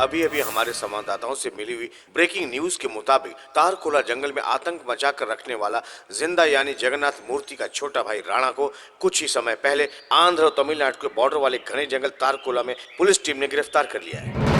अभी अभी हमारे संवाददाताओं से मिली हुई ब्रेकिंग न्यूज के मुताबिक तारकोला जंगल में आतंक मचाकर रखने वाला जिंदा यानी जगन्नाथ मूर्ति का छोटा भाई राणा को कुछ ही समय पहले आंध्र और तमिलनाडु के बॉर्डर वाले घने जंगल तारकोला में पुलिस टीम ने गिरफ्तार कर लिया है।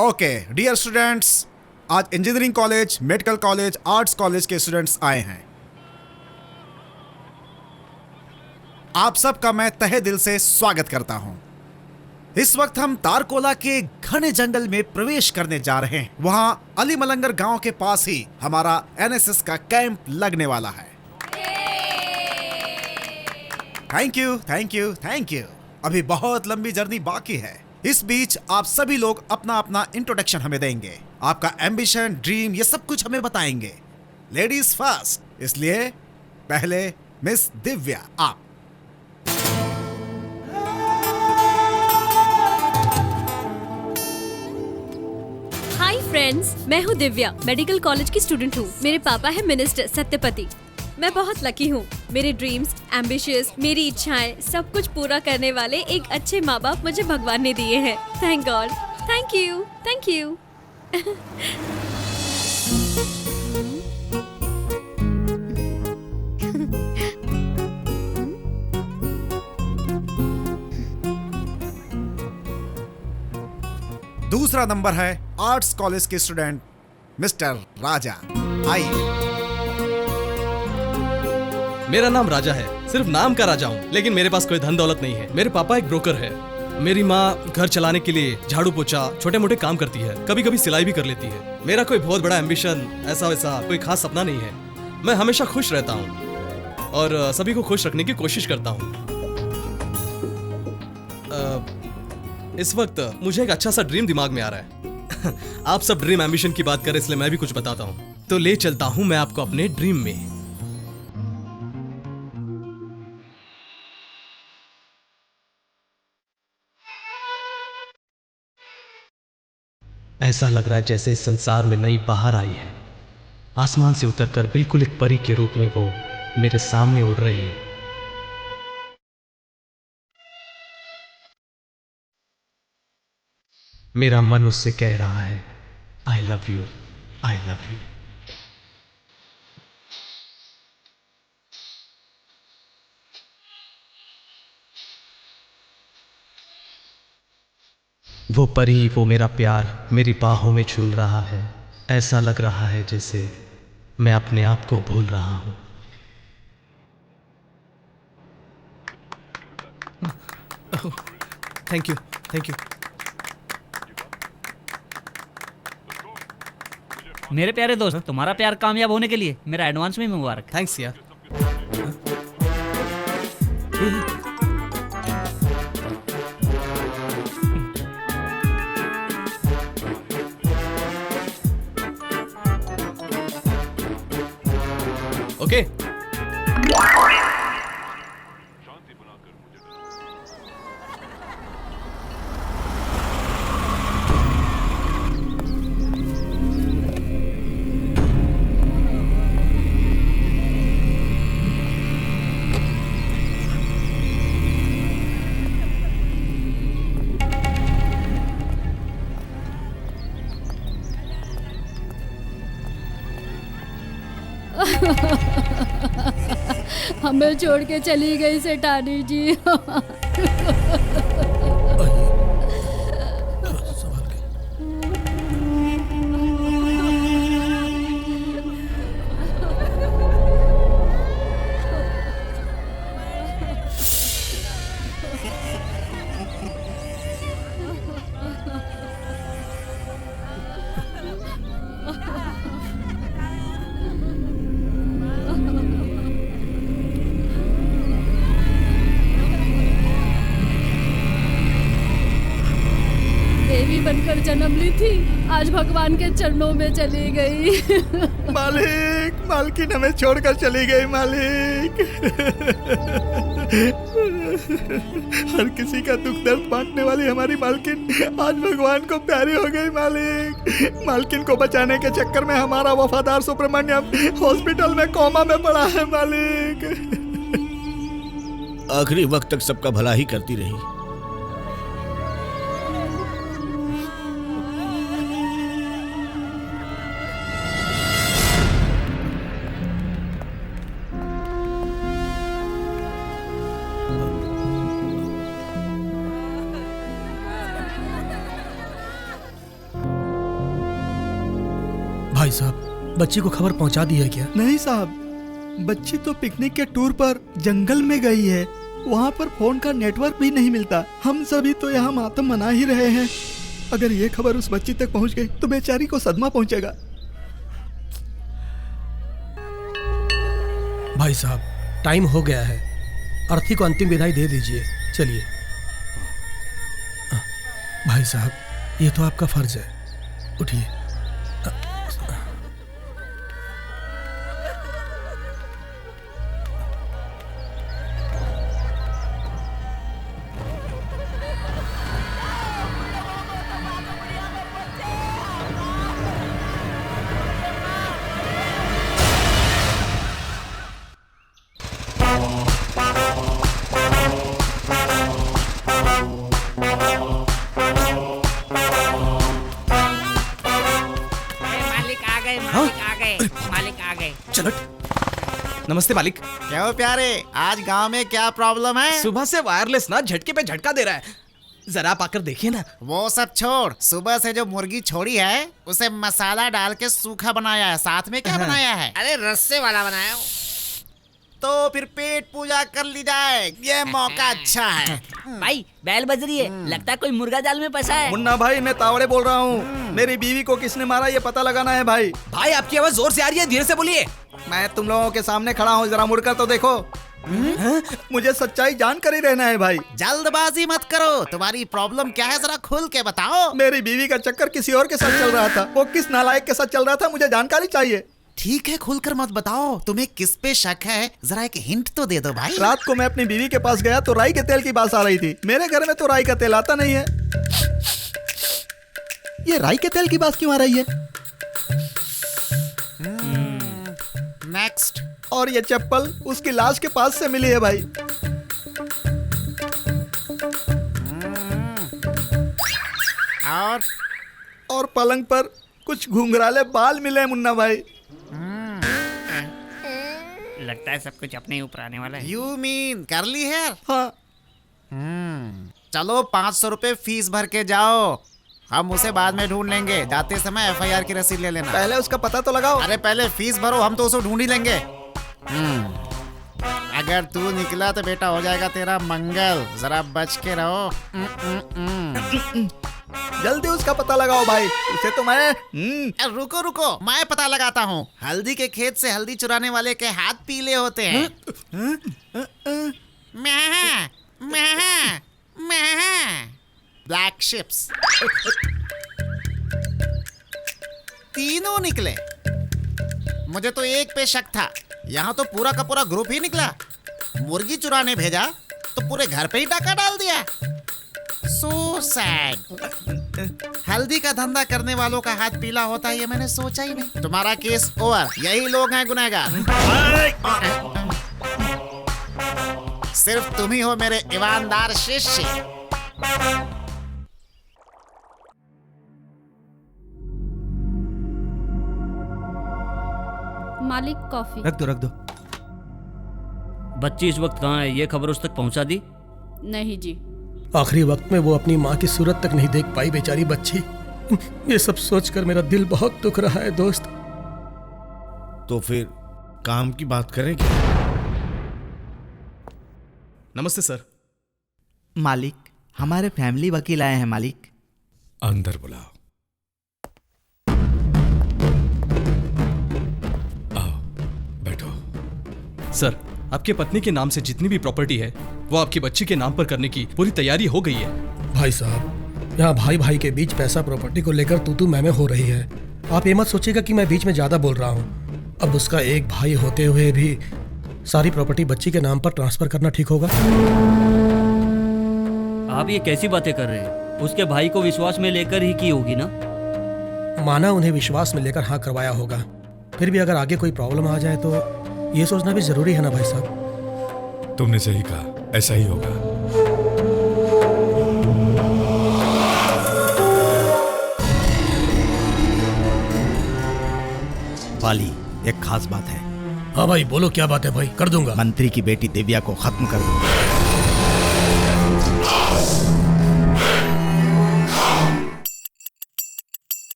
ओके डियर स्टूडेंट्स, आज engineering college, medical college, arts college के स्टूडेंट्स आए हैं। आप सबका मैं तहे दिल से स्वागत करता हूं। इस वक्त हम तारकोला के घने जंगल में प्रवेश करने जा रहे हैं। वहां अली मलंगर गांव के पास ही हमारा एनएसएस का कैंप लगने वाला है। Thank you. अभी बहुत लंबी जर्नी बाकी है। इस बीच आप सभी लोग अपना अपना इंट्रोडक्शन हमें देंगे, आपका एम्बिशन, ड्रीम, ये सब कुछ हमें बताएंगे। लेडीज फर्स्ट, इसलिए पहले मिस दिव्या आप। हाय फ्रेंड्स, मैं हूँ दिव्या, मेडिकल कॉलेज की स्टूडेंट हूँ। मेरे पापा है मिनिस्टर सत्यपति। मैं बहुत लकी हूँ। मेरे ड्रीम्स, एम्बिशियस, मेरी इच्छाएं सब कुछ पूरा करने वाले एक अच्छे माँ बाप मुझे भगवान ने दिए हैं। Thank God. Thank you. दूसरा नंबर है आर्ट्स कॉलेज के स्टूडेंट मिस्टर राजा। आइए। मेरा नाम राजा है, सिर्फ नाम का राजा हूँ, लेकिन मेरे पास कोई धन दौलत नहीं है। मेरे पापा एक ब्रोकर है। मेरी माँ घर चलाने के लिए झाड़ू पोछा छोटे मोटे काम करती है, कभी कभी सिलाई भी कर लेती है। मेरा कोई बहुत बड़ा एम्बिशन, ऐसा वैसा कोई खास सपना नहीं है। मैं हमेशा खुश रहता हूँ और सभी को खुश रखने की कोशिश करता हूँ। इस वक्त मुझे एक अच्छा सा ड्रीम दिमाग में आ रहा है। आप सब ड्रीम एम्बिशन की बात करें, इसलिए मैं भी कुछ बताता हूँ। तो ले चलता हूँ मैं आपको अपने ड्रीम में। ऐसा लग रहा है जैसे इस संसार में नई बहार आई है। आसमान से उतरकर बिल्कुल एक परी के रूप में वो मेरे सामने उड़ रही है। मेरा मन उससे कह रहा है, I love you, I love you. वो परी, वो मेरा प्यार मेरी बाहों में झूल रहा है। ऐसा लग रहा है जैसे मैं अपने आप को भूल रहा हूँ। Thank you, thank you. मेरे प्यारे दोस्त, तुम्हारा प्यार कामयाब होने के लिए मेरा एडवांस में मुबारक। थैंक्स यार। ओके। हमें छोड़ के चली गई सेठानी जी। देवी बनकर जन्म ली थी, आज भगवान के चरणों में चली गई। मालिक, मालकिन हमें छोड़कर चली गई मालिक। हर किसी का दुख दर्द बांटने वाली हमारी मालकिन आज भगवान को प्यारी हो गई मालिक। मालकिन को बचाने के चक्कर में हमारा वफादार सुब्रमण्यम हॉस्पिटल में कोमा में पड़ा है मालिक। आखिरी वक्त तक सबका भला ही करती रही। भाई साहब, बच्ची को खबर पहुंचा दी है क्या? नहीं साहब, बच्ची तो पिकनिक के टूर पर जंगल में गई है। वहाँ पर फोन का नेटवर्क भी नहीं मिलता। हम सभी तो यहाँ मातम मना ही रहे हैं। अगर ये खबर उस बच्ची तक पहुँच गई तो बेचारी को सदमा पहुँचेगा। भाई साहब, टाइम हो गया है, अर्थी को अंतिम विदाई दे दीजिए। चलिए। भाई साहब, ये तो आपका फर्ज है, उठिए। नमस्ते मालिक। क्यों प्यारे, आज गांव में क्या प्रॉब्लम है? सुबह से वायरलेस ना झटके पे झटका दे रहा है, जरा आप आकर देखिए ना। वो सब छोड़, सुबह से जो मुर्गी छोड़ी है उसे मसाला डाल के सूखा बनाया है। साथ में क्या बनाया है? अरे रस्से वाला बनाया हूँ। तो फिर पेट पूजा कर ली जाए, ये मौका अच्छा है। भाई बैल बज रही है, लगता है कोई मुर्गा जाल में फंसा है। मुन्ना भाई, मैं तावड़े बोल रहा हूँ। मेरी बीवी को किसने मारा ये पता लगाना है भाई। भाई आपकी आवाज जोर से आ रही है, धीरे से बोलिए। मैं तुम लोगों के सामने खड़ा हूँ, जरा मुड़कर तो देखो। मुझे सच्चाई जानकर ही रहना है भाई। जल्दबाजी मत करो, तुम्हारी प्रॉब्लम क्या है जरा खुल के बताओ। मेरी बीवी का चक्कर किसी और के साथ चल रहा था। वो किस नालायक के साथ चल रहा था, मुझे जानकारी चाहिए। ठीक है, खुलकर मत बताओ, तुम्हें किस पे शक है, जरा एक हिंट तो दे दो भाई। रात को मैं अपनी बीवी के पास गया तो राई के तेल की बात आ रही थी। मेरे घर में तो राई का तेल आता नहीं है। ये राई के तेल की बात क्यों आ रही है? नेक्स्ट। और ये चप्पल उसकी लाश के पास से मिली है भाई। और पलंग पर कुछ घुंघराले बाल मिले मुन्ना भाई। लगता है सब कुछ अपने ऊपर आने वाला है। You mean curly hair? हाँ। चलो 500 रुपए फीस भर के जाओ, हम उसे बाद में ढूंढ लेंगे। जाते समय FIR की रसीद ले लेना। पहले उसका पता तो लगाओ। अरे पहले फीस भरो, हम तो उसे ढूंढ ही लेंगे। अगर तू निकला तो बेटा हो जाएगा तेरा मंगल, जरा बच के रहो। जल्दी उसका पता लगाओ भाई, उसे तो मैं रुको रुको, मैं पता लगाता हूँ। हल्दी के खेत से हल्दी चुराने वाले के हाथ पीले होते हैं। Black ships. तीनों निकले। मुझे तो एक पे शक था, यहाँ तो पूरा का पूरा ग्रुप ही निकला। मुर्गी चुराने भेजा तो पूरे घर पे ही डाका डाल दिया। So sad. हल्दी का धंधा करने वालों का हाथ पीला होता है ये मैंने सोचा ही नहीं। तुम्हारा केस ओवर, यही लोग हैं गुनहगार। सिर्फ तुम ही हो मेरे ईमानदार शिष्य। मालिक कॉफी। रख दो। बच्ची इस वक्त कहाँ है, ये खबर उस तक पहुंचा दी? नहीं जी। आखिरी वक्त में वो अपनी माँ की सूरत तक नहीं देख पाई बेचारी बच्ची। ये सब सोचकर मेरा दिल बहुत दुख रहा है दोस्त। तो फिर काम की बात करें क्या? नमस्ते सर। मालिक, हमारे फैमिली वकील आए हैं मालिक। अंदर बुलाओ। आओ बैठो। सर, आपके पत्नी के नाम से जितनी भी प्रॉपर्टी है वो आपकी बच्ची के नाम पर करने की पूरी तैयारी हो गई है। भाई साहब, यहाँ भाई भाई के बीच पैसा प्रॉपर्टी को लेकर तू मैं हो रही है। आप ये मत सोचिएगा कि मैं बीच में ज्यादा बोल रहा हूँ। अब उसका एक भाई होते हुए भी सारी प्रॉपर्टी बच्ची के नाम पर ट्रांसफर करना ठीक होगा? आप ये कैसी बातें कर रहे हैं? उसके भाई को विश्वास में लेकर ही की होगी ना? माना उन्हें विश्वास में लेकर हाँ करवाया होगा, फिर भी अगर आगे कोई प्रॉब्लम आ जाए तो ये सोचना भी जरूरी है ना भाई साहब। तुमने सही कहा, ऐसा ही होगा। वाली, एक खास बात है। हाँ भाई बोलो, क्या बात है भाई? कर दूंगा। मंत्री की बेटी दिव्या को खत्म कर दूंगा।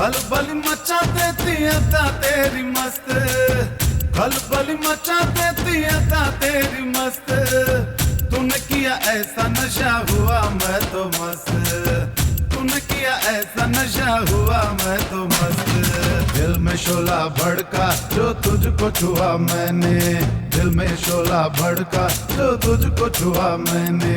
खलबली मचा देती अदा तेरी मस्त, खलबली मचा देती अदा तेरी मस्त। तूने किया ऐसा नशा हुआ मैं तो मस्त, तूने किया ऐसा नशा हुआ मैं तो मस्त। दिल में शोला भड़का जो तुझको छुआ मैंने, दिल में शोला भड़का जो तुझको छुआ मैंने।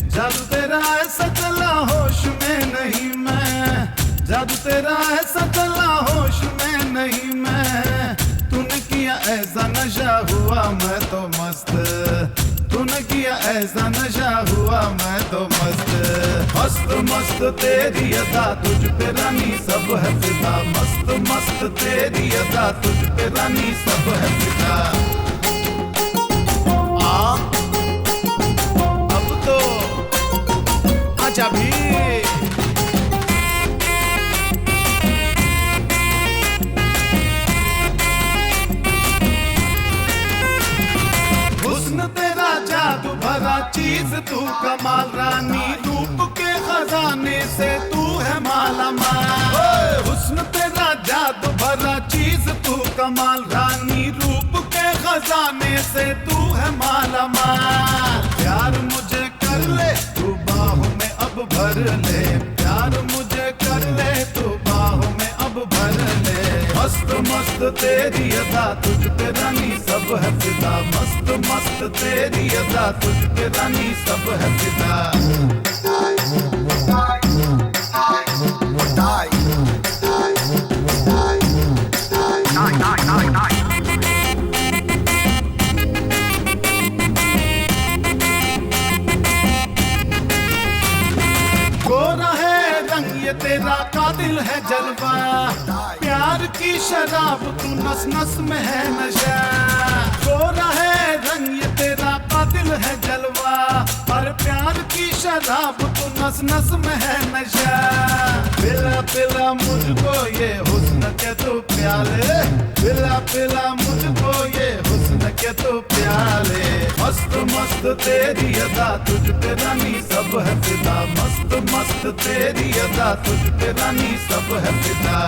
जादू तेरा ऐसा चला होश में नहीं मैं, जादू तेरा ऐसा चला होश में नहीं मैं। तूने किया ऐसा नशा हुआ मैं तो मस्त, तूने किया ऐसा नशा हुआ मैं तो मस्त। मस्त मस्त तेरी अदा तुझ पे रानी सब है फिदा, मस्त मस्त तेरी अदा तुझ पे रानी सब है फिदा। अब तो आजा भी। तेरा जादू भरा चीज तू कमाल रानी, रूप के खजाने से तू है माला माल। हुस्न तेरा जादू भरा चीज तू कमाल रानी, रूप के खजाने से तू है माला माल। प्यार मुझे कर ले तू बाहों में अब भर ले, प्यार मुझे कर ले तू बाहों में अब भर ले। मस्त मस्त तेरी अदा तुझ पे रानी सब है फिदा, मस्त मस्त तेरी अदा तुझ पे रानी सब है फिदा। गोरा है रंग ये तेरा कातिल है जलवा, प्यार की की शराब तू नस नस में है नशा, गोरा है रंग ये तेरा कातिल है जलवा, पर प्यार की शराब तू नस नस में है नशा। पिला पिला मुझको ये हुस्न के तू प्याले, पिला पिला मुझको ये हुस्न के तू प्याले। मस्त मस्त तेरी अदा तुझ पे रानी सब है फिदा, मस्त मस्त तेरी अदा तुझ पे रानी सब है फिदा।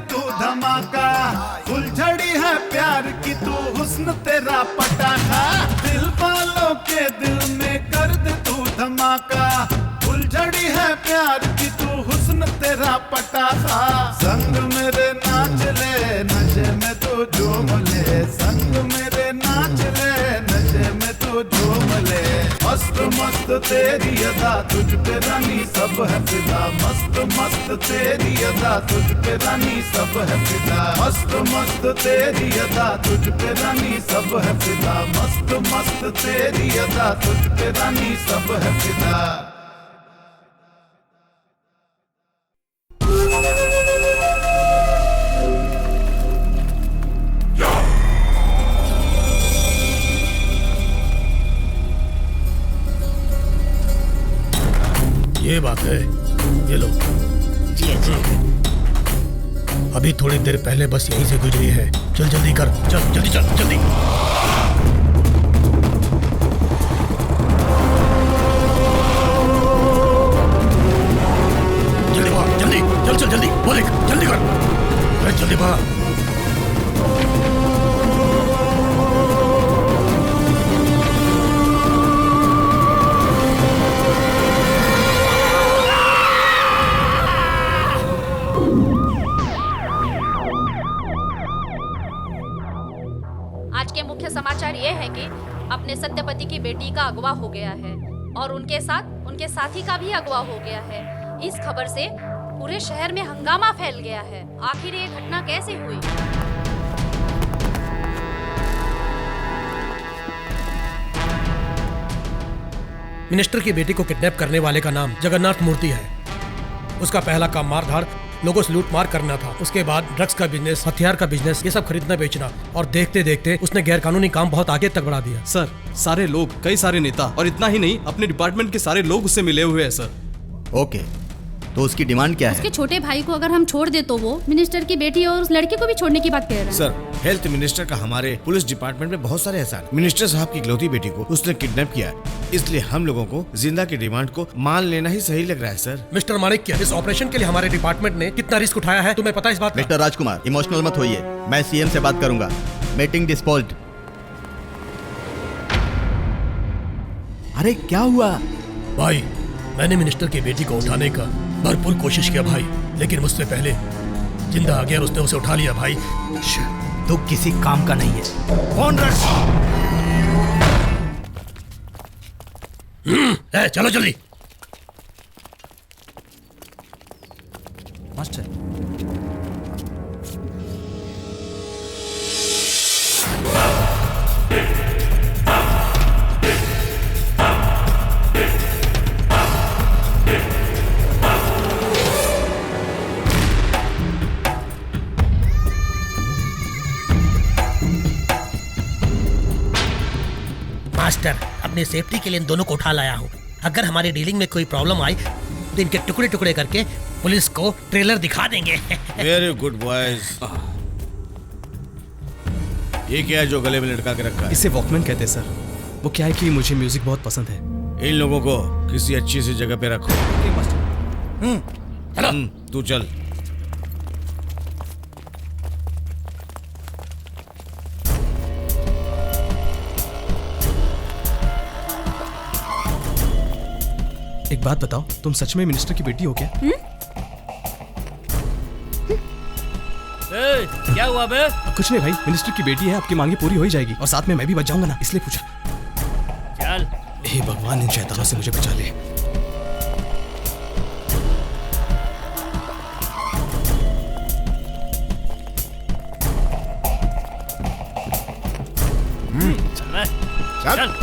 तू धमाका फुलझड़ी है प्यार की तू हुस्न तेरा पटाखा, दिल वालों के दिल में कर दे तू धमाका, फुलझड़ी है प्यार की तू हुस्न तेरा पटाखा। संग मेरे नाच ले नशे में तू झूम ले, संग मेरे नाच ले नशे में तू झूम ले। मस्त मस्त तेरी अदा तुझ पे रानी सब है फिदा, मस्त मस्त तेरी अदा तुझ पे रानी सब है फिदा, मस्त मस्त तेरी अदा तुझ पे रानी सब है फिदा, मस्त मस्त तेरी अदा तुझ पे रानी सब है फिदा। ये बात है, ये लो। अभी थोड़ी देर पहले बस यहीं से गुजरी है। चल जल्दी कर, चल जल्दी चल जल्दी। जल्दी भाग, जल्दी चल चल जल्दी, बोले जल्दी कर, अरे जल्दी भाग। आज के मुख्य समाचार ये है कि अपने सत्यपति की बेटी का अगवा हो गया है और उनके साथ उनके साथी का भी अगवा हो गया है। इस खबर से पूरे शहर में हंगामा फैल गया है। आखिर ये घटना कैसे हुई? मिनिस्टर की बेटी को किडनैप करने वाले का नाम जगन्नाथ मूर्ति है। उसका पहला काम मारधाड़, लोगों से लूट मार करना था। उसके बाद ड्रग्स का बिजनेस, हथियार का बिजनेस, ये सब खरीदना बेचना, और देखते देखते उसने गैर कानूनी काम बहुत आगे तक बढ़ा दिया। सर, सारे लोग, कई सारे नेता, और इतना ही नहीं, अपने डिपार्टमेंट के सारे लोग उससे मिले हुए हैं सर। ओके, तो उसकी डिमांड क्या है? उसके छोटे भाई को अगर हम छोड़ दे तो वो मिनिस्टर की बेटी और उस लड़के को भी छोड़ने की बात कह रहा है। सर, हेल्थ मिनिस्टर का हमारे पुलिस डिपार्टमेंट में बहुत सारे एहसान। मिनिस्टर साहब की इकलौती बेटी को उसने किडनैप किया, इसलिए हम लोगों को जिंदा की डिमांड को मान लेना ही सही लग रहा है सर। मिस्टर माणिक्य, इस ऑपरेशन के लिए हमारे डिपार्टमेंट ने कितना रिस्क उठाया है तुम्हें पता है इस बात? मिस्टर राजकुमार, इमोशनल मत होइए, मैं सीएम से बात करूंगा। Meeting disposed. अरे क्या हुआ भाई? मैंने मिनिस्टर की बेटी को उठाने का भरपूर कोशिश किया भाई, लेकिन मुझसे पहले जिंदा आ गया, उसने उसे उठा लिया भाई। तो किसी काम का नहीं है। कौन रख? चलो जल्दी। मास्टर, मास्टर, अपनी सेफ्टी के लिए इन दोनों को उठा लाया हूँ। अगर हमारी डीलिंग में कोई प्रॉब्लम आई तो इनके टुकड़े टुकड़े करके पुलिस को ट्रेलर दिखा देंगे। Very good boys. ये क्या है जो गले में लटका के रखा है? इसे वॉकमैन कहते हैं सर। वो क्या है कि मुझे म्यूजिक बहुत पसंद है। इन लोगों को किसी अच्छी सी जगह पे रखो। तू चल। एक बात बताओ, तुम सच में मिनिस्टर की बेटी हो क्या? क्या हुआ बे? कुछ नहीं भाई, मिनिस्टर की बेटी है, आपकी मांगे पूरी हो ही जाएगी और साथ में मैं भी बच जाऊंगा ना, इसलिए पूछा। चल। हे भगवान, इन शैतानों से मुझे बचा ले। चल।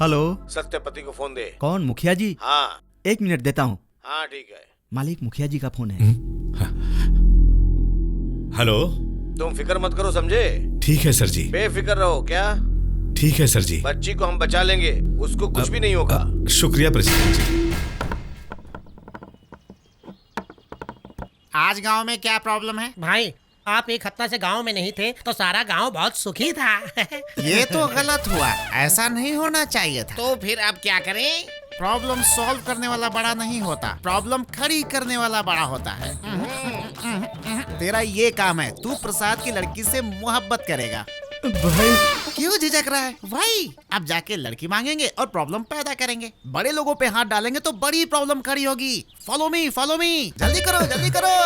हेलो, सत्यपति को फोन दे। कौन? मुखिया जी? हाँ 1 मिनट देता हूँ। हाँ ठीक है। मालिक, मुखिया जी का फोन है। हेलो। तुम फिक्र मत करो, समझे? ठीक है सर जी। बेफिक्र रहो। क्या? ठीक है सर जी। बच्ची को हम बचा लेंगे, उसको कुछ भी नहीं होगा। शुक्रिया प्रेसिडेंट जी। आज गांव में क्या प्रॉब्लम है? भाई, आप एक हफ्ता से गांव में नहीं थे तो सारा गांव बहुत सुखी था। ये तो गलत हुआ, ऐसा नहीं होना चाहिए था। तो फिर अब क्या करें? प्रॉब्लम सॉल्व करने वाला बड़ा नहीं होता, प्रॉब्लम खड़ी करने वाला बड़ा होता है। तेरा ये काम है, तू प्रसाद की लड़की से मोहब्बत करेगा। भाई क्यों झिझक रहा है भाई? अब जाके लड़की मांगेंगे और प्रॉब्लम पैदा करेंगे। बड़े लोगों पे हाथ डालेंगे तो बड़ी प्रॉब्लम खड़ी होगी। फॉलो मी, जल्दी करो, जल्दी करो।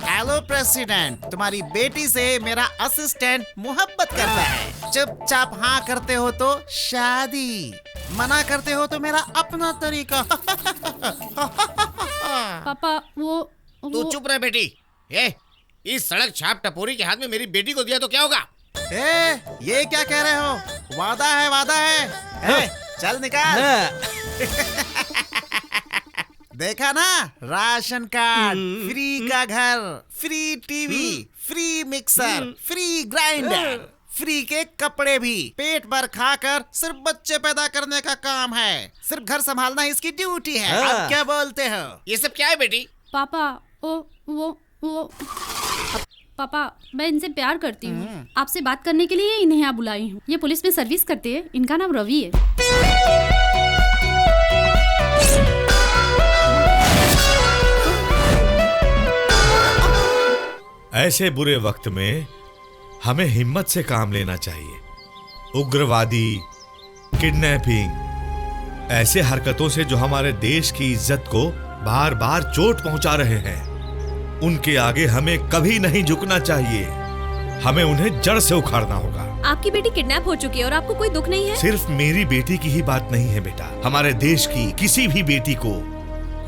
हेलो प्रेसिडेंट, तुम्हारी बेटी से मेरा असिस्टेंट मोहब्बत करता है। चुपचाप हाँ करते हो तो शादी, मना करते हो तो मेरा अपना तरीका। पापा वो तू चुप रहे बेटी। इस सड़क छाप टपोरी के हाथ में मेरी बेटी को दिया तो क्या होगा? ये क्या कह रहे हो? वादा है, वादा है। चल निकाल। देखा ना, राशन कार्ड, फ्री का घर, free TV, free mixer, free grinder, free के कपड़े भी। पेट भर खाकर सिर्फ बच्चे पैदा करने का काम है, सिर्फ घर संभालना इसकी ड्यूटी है। अब क्या बोलते हो? ये सब क्या है बेटी? पापा वो पापा, मैं इनसे प्यार करती हूँ। आपसे बात करने के लिए इन्हें यहाँ बुलाई हूँ। ये पुलिस में सर्विस करते हैं, इनका नाम रवि है। ऐसे बुरे वक्त में हमें हिम्मत से काम लेना चाहिए। उग्रवादी, किडनैपिंग, ऐसे हरकतों से जो हमारे देश की इज्जत को बार बार चोट पहुंचा रहे हैं, उनके आगे हमें कभी नहीं झुकना चाहिए। हमें उन्हें जड़ से उखाड़ना होगा। आपकी बेटी किडनैप हो चुकी है और आपको कोई दुख नहीं है? सिर्फ मेरी बेटी की ही बात नहीं है बेटा, हमारे देश की किसी भी बेटी को,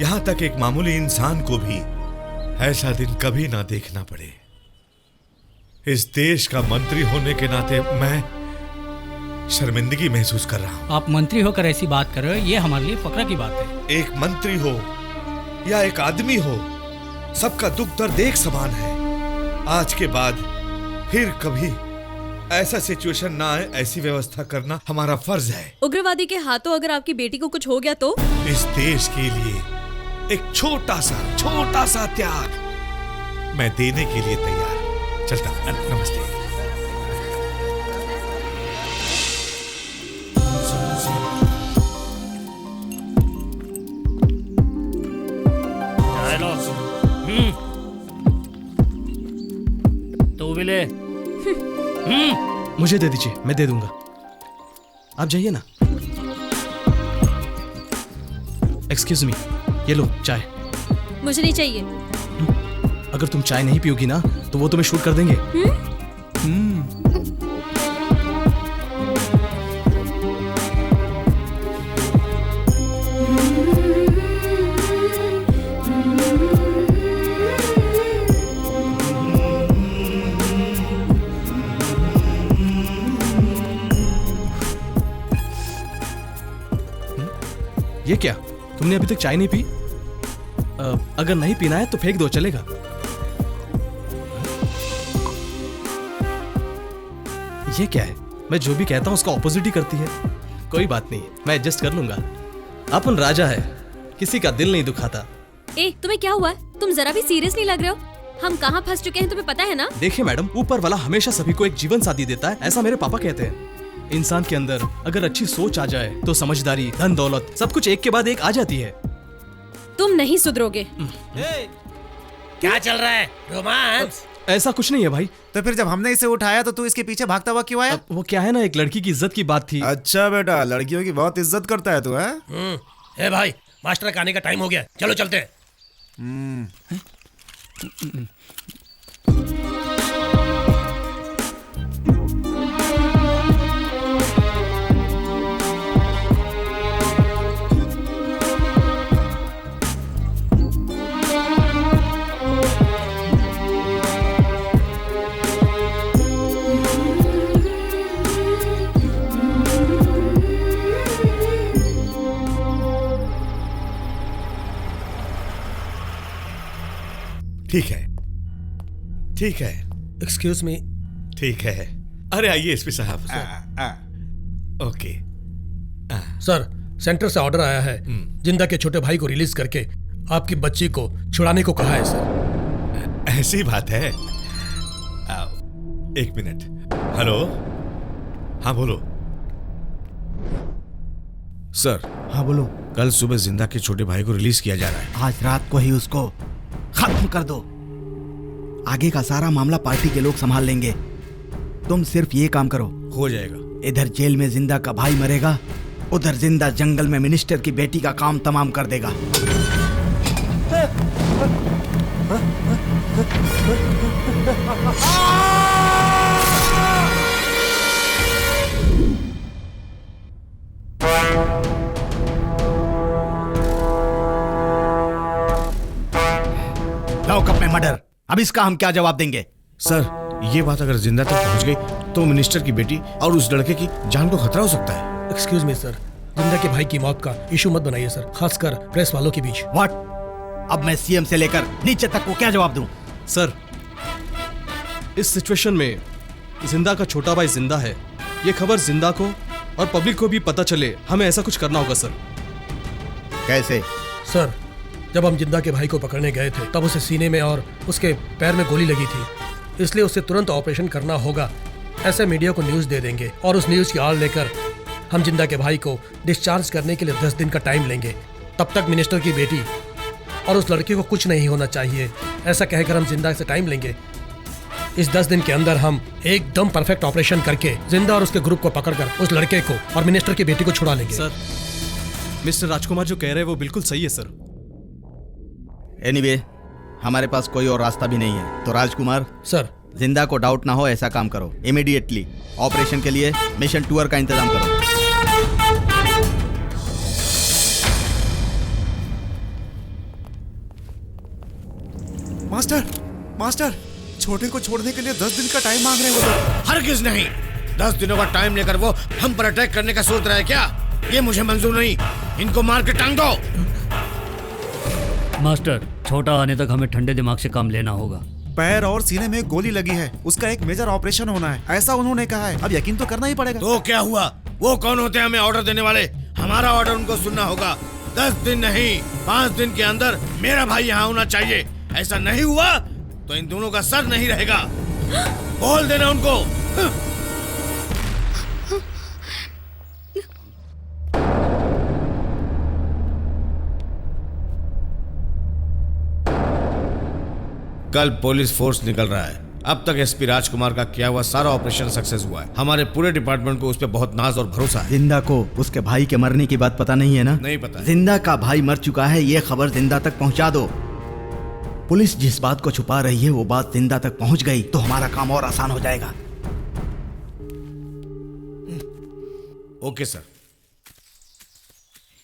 यहाँ तक एक मामूली इंसान को भी ऐसा दिन कभी ना देखना पड़े। इस देश का मंत्री होने के नाते मैं शर्मिंदगी महसूस कर रहा हूँ। आप मंत्री होकर ऐसी बात कर रहे हो, ये हमारे लिए फक्र की बात है। एक मंत्री हो या एक आदमी हो, सबका दुख दर्द एक समान है। आज के बाद फिर कभी ऐसा सिचुएशन ना आए, ऐसी व्यवस्था करना हमारा फर्ज है। उग्रवादी के हाथों अगर आपकी बेटी को कुछ हो गया तो? इस देश के लिए एक छोटा सा त्याग मैं देने के लिए तैयार। चलता हूं। नमस्ते। हेलो। तू भी ले। मुझे दे दीजिए, मैं दे दूंगा। आप जाइए ना। एक्सक्यूज मी, ये लो चाय। मुझे नहीं चाहिए। अगर तुम चाय नहीं पियोगी ना तो वो तुम्हें शूट कर देंगे। ये क्या? तुमने अभी तक चाय नहीं पी? अगर नहीं पीना है तो फेंक दो, चलेगा। ये क्या है? मैं जो भी कहता हूँ उसका ऑपोजिट ही करती है। कोई बात नहीं, मैं एडजस्ट कर लूंगा। अपन राजा है, किसी का दिल नहीं दुखाता। ए, तुम्हें क्या हुआ? तुम जरा भी सीरियस नहीं लग रहे हो। हम कहाँ फंस चुके हैं तुम्हें पता है ना? देखिए मैडम, ऊपर वाला हमेशा सभी को एक जीवन साथी देता है, ऐसा मेरे पापा कहते हैं। इंसान के अंदर अगर अच्छी सोच आ जाए तो समझदारी, धन दौलत सब कुछ एक के बाद एक आ जाती है। तुम नहीं सुधरोगे। क्या चल रहा है? रोमांस? ऐसा कुछ नहीं है भाई। तो फिर जब हमने इसे उठाया तो तू इसके पीछे भागता हुआ क्यों आया? वो क्या है ना, एक लड़की की इज्जत की बात थी। अच्छा बेटा, लड़कियों की बहुत इज्जत करता है तू, हैं? ए भाई, मास्टर का आने का टाइम हो गया, चलो चलते हैं। ठीक है, ठीक है। Excuse me. ठीक है। अरे आइए एसपी साहब। ओके सर, सेंटर से ऑर्डर आया है, जिंदा के छोटे भाई को रिलीज करके आपकी बच्ची को छुड़ाने को कहा है सर। ऐसी बात है। एक मिनट। हेलो, हाँ बोलो। सर। हाँ बोलो। कल सुबह जिंदा के छोटे भाई को रिलीज किया जा रहा है। आज रात को ही उसको खत्म कर दो। आगे का सारा मामला पार्टी के लोग संभाल लेंगे। तुम सिर्फ ये काम करो। हो जाएगा। इधर जेल में जिंदा का भाई मरेगा, उधर जिंदा जंगल में मिनिस्टर की बेटी का काम तमाम कर देगा। लॉकअप में मर्डर, अब इसका हम क्या जवाब देंगे? सर, ये बात अगर जिंदा तक पहुंच गई तो मिनिस्टर की बेटी और उस लड़के की जान को खतरा हो सकता है। एक्सक्यूज मी सर, जिंदा के भाई की मौत का इशू मत बनाइए सर, खासकर प्रेस वालों के बीच। व्हाट? अब मैं सीएम से लेकर नीचे तक को क्या जवाब दूं? सर, इस सिचुएशन में जिंदा का छोटा भाई जिंदा है, ये खबर जिंदा को और पब्लिक को भी पता चले, हमें ऐसा कुछ करना होगा सर। कैसे? सर, जब हम जिंदा के भाई को पकड़ने गए थे तब उसे सीने में और उसके पैर में गोली लगी थी, इसलिए उसे तुरंत ऑपरेशन करना होगा। ऐसे मीडिया को न्यूज़ दे देंगे और उस न्यूज़ की आड़ लेकर हम जिंदा के भाई को डिस्चार्ज करने के लिए 10 दिन का टाइम लेंगे। तब तक मिनिस्टर की बेटी और उस लड़की को कुछ नहीं होना चाहिए, ऐसा कहकर हम जिंदा से टाइम लेंगे। इस 10 दिन के अंदर हम एकदम परफेक्ट ऑपरेशन करके जिंदा और उसके ग्रुप को पकड़कर उस लड़के को और मिनिस्टर की बेटी को छुड़ा लेंगे। सर, मिस्टर राजकुमार जो कह रहे हैं वो बिल्कुल सही है सर। एनीवे, हमारे पास कोई और रास्ता भी नहीं है। तो राजकुमार सर, जिंदा को डाउट ना हो ऐसा काम करो। इमीडिएटली ऑपरेशन के लिए मिशन टूर का इंतजाम करो। मास्टर, मास्टर, छोटे को छोड़ने के लिए 10 दिन का टाइम मांग रहे हैं वो तो। हरगिज नहीं, 10 दिनों का टाइम लेकर वो हम पर अटैक करने का सोच रहा है क्या? ये मुझे मंजूर नहीं, इनको मार के टांग दो। मास्टर, छोटा आने तक हमें ठंडे दिमाग से काम लेना होगा। पैर और सीने में गोली लगी है, उसका एक मेजर ऑपरेशन होना है, ऐसा उन्होंने कहा है। अब यकीन तो करना ही पड़ेगा। तो क्या हुआ? वो कौन होते हैं हमें ऑर्डर देने वाले? हमारा ऑर्डर उनको सुनना होगा। 10 दिन नहीं, 5 दिन के अंदर मेरा भाई यहाँ होना चाहिए। ऐसा नहीं हुआ तो इन दोनों का सर नहीं रहेगा। बोल देना उनको। कल पुलिस फोर्स निकल रहा है। अब तक एसपी राजकुमार का किया हुआ सारा ऑपरेशन सक्सेस हुआ है। हमारे पूरे डिपार्टमेंट को उस पर बहुत नाज और भरोसा है। जिंदा को उसके भाई के मरने की बात पता नहीं है ना? नहीं पता है। जिंदा का भाई मर चुका है, ये खबर जिंदा तक पहुंचा दो। पुलिस जिस बात को छुपा रही है वो बात जिंदा तक पहुंच गई तो हमारा काम और आसान हो जाएगा। Okay sir.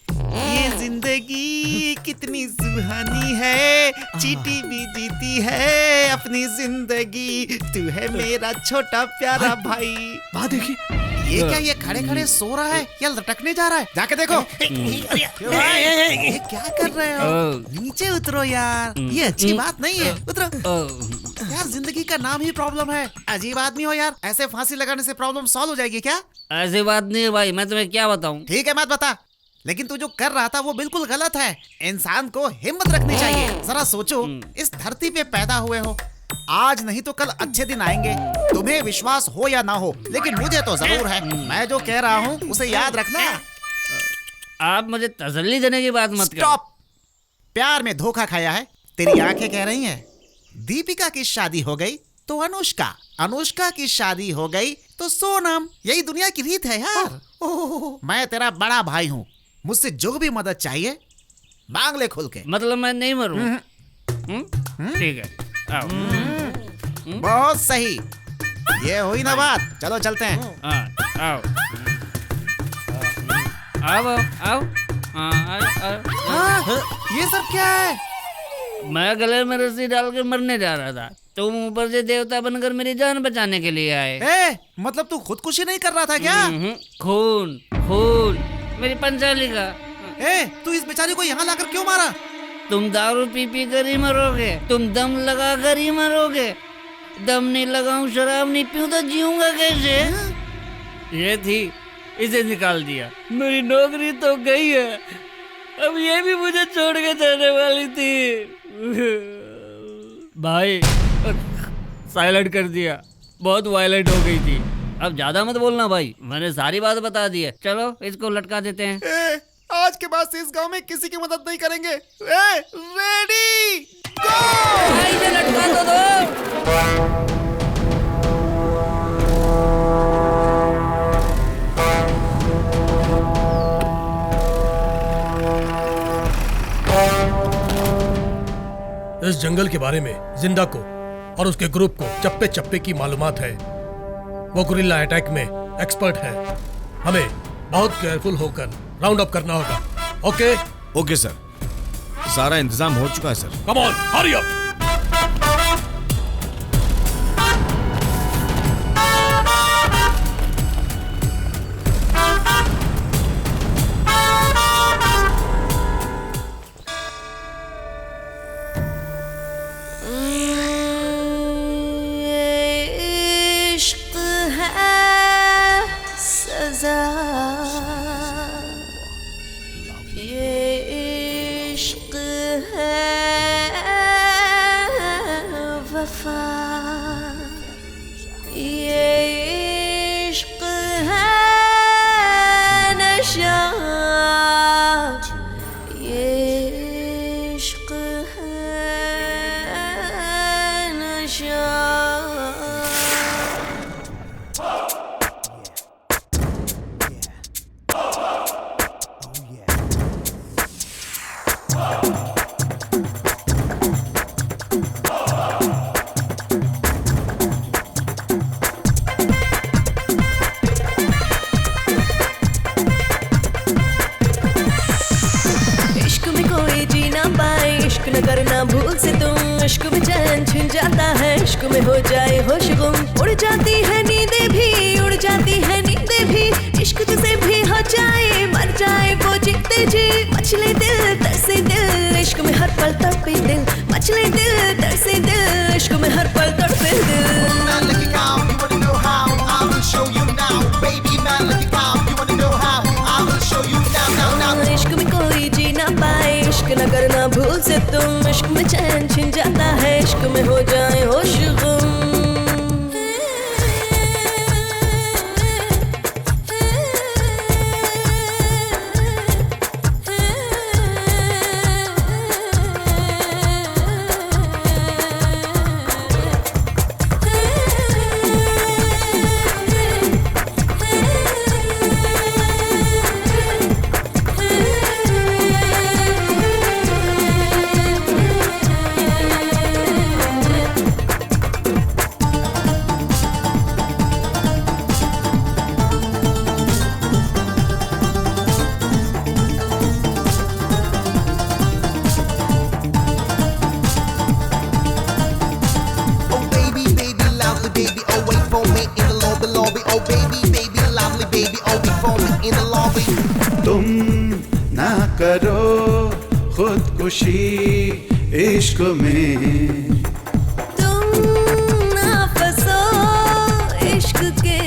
ये जिंदगी कितनी सुहानी है, चीटी भी जीती है अपनी जिंदगी। तू है मेरा छोटा प्यारा भाई। बात देखिए, ये क्या, ये खड़े खड़े सो रहा है या लटकने जा रहा है? जाके देखो। ये क्या कर रहे हो? नीचे उतरो यार, ये अच्छी बात नहीं है। उतरो यार, जिंदगी का नाम ही प्रॉब्लम है। अजीब आदमी हो यार, ऐसे फांसी लगाने से प्रॉब्लम सॉल्व हो जाएगी क्या? ऐसी बात नहीं है भाई, मैं तुम्हें क्या बताऊं। ठीक है मत बता, लेकिन तू जो कर रहा था वो बिल्कुल गलत है। इंसान को हिम्मत रखनी चाहिए। जरा सोचो, इस धरती पे पैदा हुए हो, आज नहीं तो कल अच्छे दिन आएंगे। तुम्हें विश्वास हो या ना हो, लेकिन मुझे तो जरूर है। मैं जो कह रहा हूँ उसे याद रखना। आप मुझे तसल्ली देने की बात मत करो। स्टॉप। प्यार में धोखा खाया है, तेरी आंखें कह रही हैं। दीपिका की शादी हो गई तो अनुष्का, अनुष्का की शादी हो गई तो सोनम। यही दुनिया की रीत है यार। मैं तेरा बड़ा भाई हूँ, मुझसे जो भी मदद चाहिए मांग ले खुल के। मतलब मैं नहीं मरूं? ठीक है, आओ। बहुत सही, ये हुई ना बात। चलो चलते हैं। आओ आओ आओ। ये सब क्या है? मैं गले में रस्सी डाल के मरने जा रहा था, तुम ऊपर से देवता बनकर मेरी जान बचाने के लिए आए। मतलब तू खुदकुशी नहीं कर रहा था क्या? खून खून मेरी पंचाली का। तू इस बेचारी को यहाँ लाकर क्यों मारा? तुम दारू पी पी कर ही मरोगे, तुम दम लगा कर ही मरोगे। दम नहीं लगाऊं, शराब नहीं पीऊं तो जीऊंगा कैसे? ये थी, इसे निकाल दिया। मेरी नौकरी तो गई है, अब ये भी मुझे छोड़ के जाने वाली थी। भाई साइलेंट कर दिया, बहुत वायलेंट हो गई थी। अब ज्यादा मत बोलना भाई, मैंने सारी बात बता दी है। चलो इसको लटका देते हैं। आज के बाद से इस गांव में किसी की मदद नहीं करेंगे। रेडी गो! इसे लटका दो। इस जंगल के बारे में जिंदा को और उसके ग्रुप को चप्पे चप्पे की मालूमात है। वो गुरिल्ला अटैक में एक्सपर्ट है। हमें बहुत केयरफुल होकर राउंड अप करना होगा। ओके? ओके सर, सारा इंतजाम हो चुका है sir. Come on, hurry up. करना भूल से तुम, इश्क में चैन छिन जाता है, इश्क में हो जाए होश गुम। उड़ जाती है नींदें भी, उड़ जाती है नींदें भी, इश्क जिसे भी हो जाए मर जाए वो जीते जी। मचले दिल तरसे दिल, इश्क में हर पल तड़पे दिल, मचले दिल तरसे दिल, इश्क में हर पल तड़पे दिल। इश्क में कोई जी ना पाए, इश्क न करना भूल से तुम, इश्क में चैन छिन जाता है, इश्क में हो जाए होश गुम। खुशी इश्क में। तुम ना फंसो इश्क के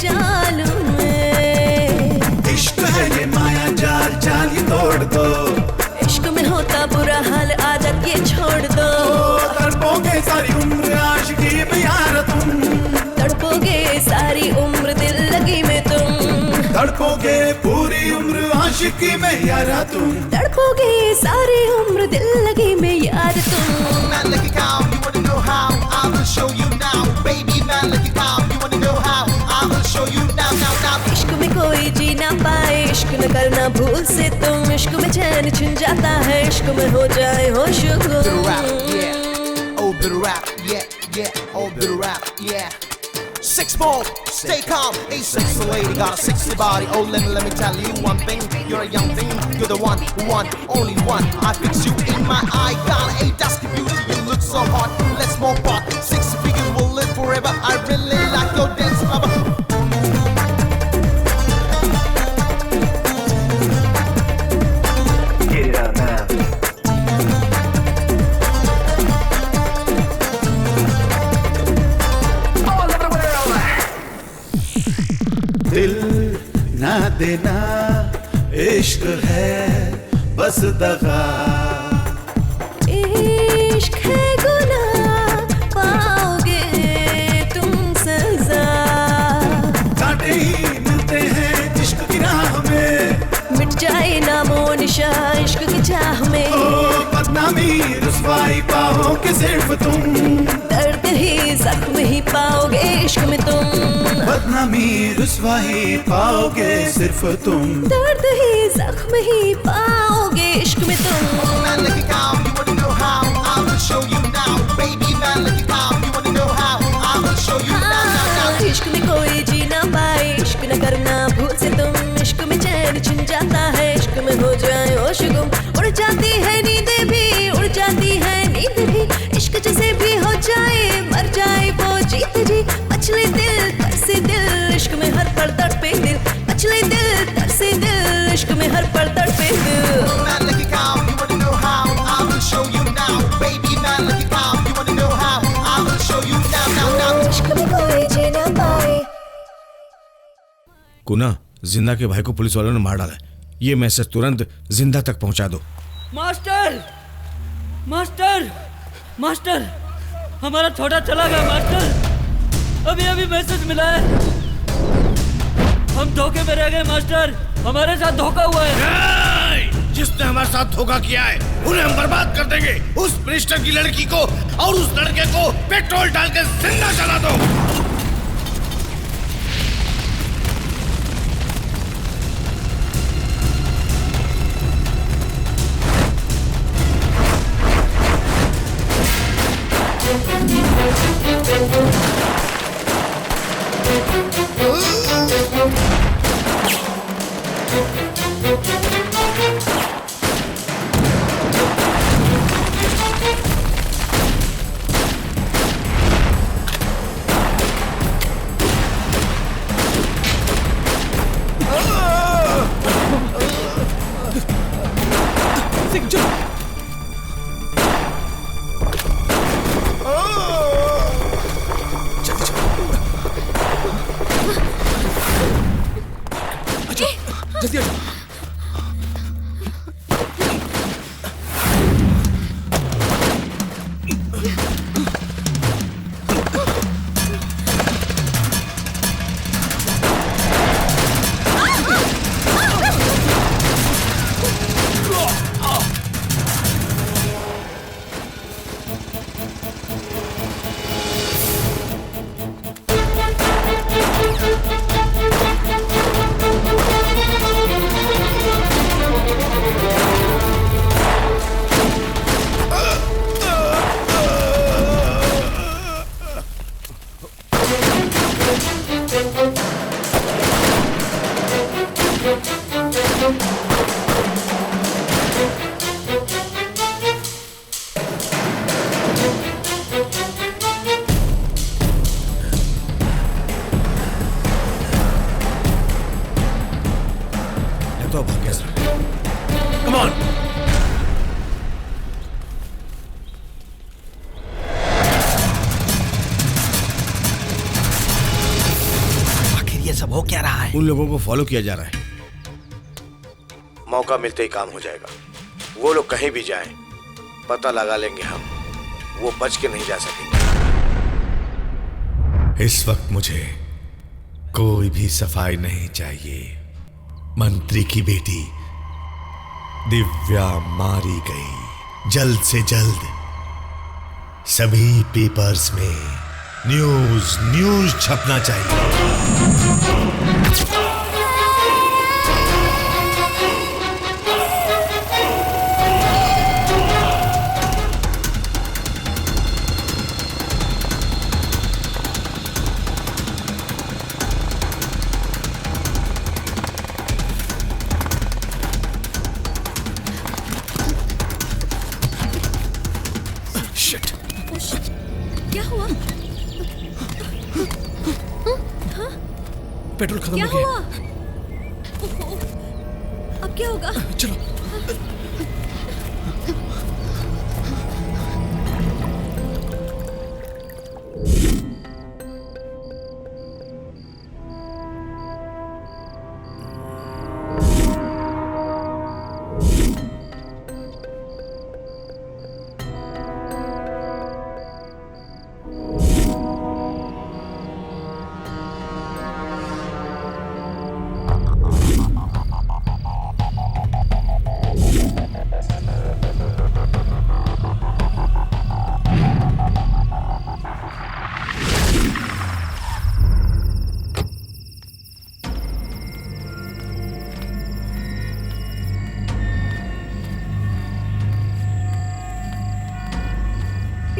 जाल में। इश्क है ये माया जाल, जाल ये तोड़ दो। इश्क में होता बुरा हाल, आदत ये छोड़ दो। तड़पोगे सारी उम्र आशिकी में यार तुम। तड़पोगे सारी उम्र दिल लगी में तुम। तड़पोगे पूरी उम्र आशिकी में यारा तुम। तड़पोगे सारी उम्र दिल लगी में यार तुम। इश्क में कोई जी ना पाए, इश्क न करना भूल से तुम। इश्क में चैन छिन जाता है, इश्क में हो जाए होश गुम। Six more, stay calm. A sexy lady got a sexy body. Oh, let me tell you one thing. You're a young thing. You're the one, only one. I fix you in my eye. Got a dusky beauty. You look so hot. Let's smoke pot. Six figures will live forever. I really like your dance, lover. Get it up now. दिल ना देना इश्क है बस दगा। इश्क है गुनाह, पाओगे तुम सजा। कांटे ही मिलते हैं इश्क की राह में। मिट जाए नामो निशा इश्क की चाह में। ओ बदनामी रुसवाई पाओगे सिर्फ तुम। दर्द ही जख्म ही पाओगे इश्क में तुम। बदनामी रुसवाई पाओगे सिर्फ तुम। दर्द ही जख्म ही पाओगे इश्क में तुम। इश्क में कोई जी ना पाए, इश्क न करना भूल से तुम। इश्क में चैन छिन जाता है, इश्क में हो जाए होश गुम। उड़ जाती है नींदें भी, उड़ जाती है नींद भी। इश्क जैसे भी हो जाए, मर जाए वो जीत जी। मचले दिल तरसे दिल, इश्क में हर पल तड़पे दिल। मचले दिल तरसे दिल, इश्क में हर पल तड़पे दिल। इश्क में कोई जी ना पाए। कुना, जिंदा के भाई को पुलिस वालों ने मार डाला है। ये मैसेज तुरंत जिंदा तक पहुंचा दो। मास्टर, मास्टर, मास्टर, हमारा छोटा चला गया मास्टर। अभी मैसेज मिला है। हम धोखे में रह गए मास्टर, हमारे साथ धोखा हुआ है। जिसने हमारे साथ धोखा किया है उन्हें हम बर्बाद कर देंगे। उस मिनिस्टर की लड़की को और उस लड़के को पेट्रोल डाल के जिंदा जला दो। हो क्या रहा है? उन लोगों को फॉलो किया जा रहा है। मौका मिलते ही काम हो जाएगा। वो लोग कहीं भी जाएं, पता लगा लेंगे हम। वो बच के नहीं जा सकेंगे। इस वक्त मुझे कोई भी सफाई नहीं चाहिए। मंत्री की बेटी दिव्या मारी गई। जल्द से जल्द सभी पेपर्स में न्यूज छपना चाहिए। क्या हुआ? पेट्रोल खत्म क्या हो गया। हुआ? अब क्या होगा? चलो।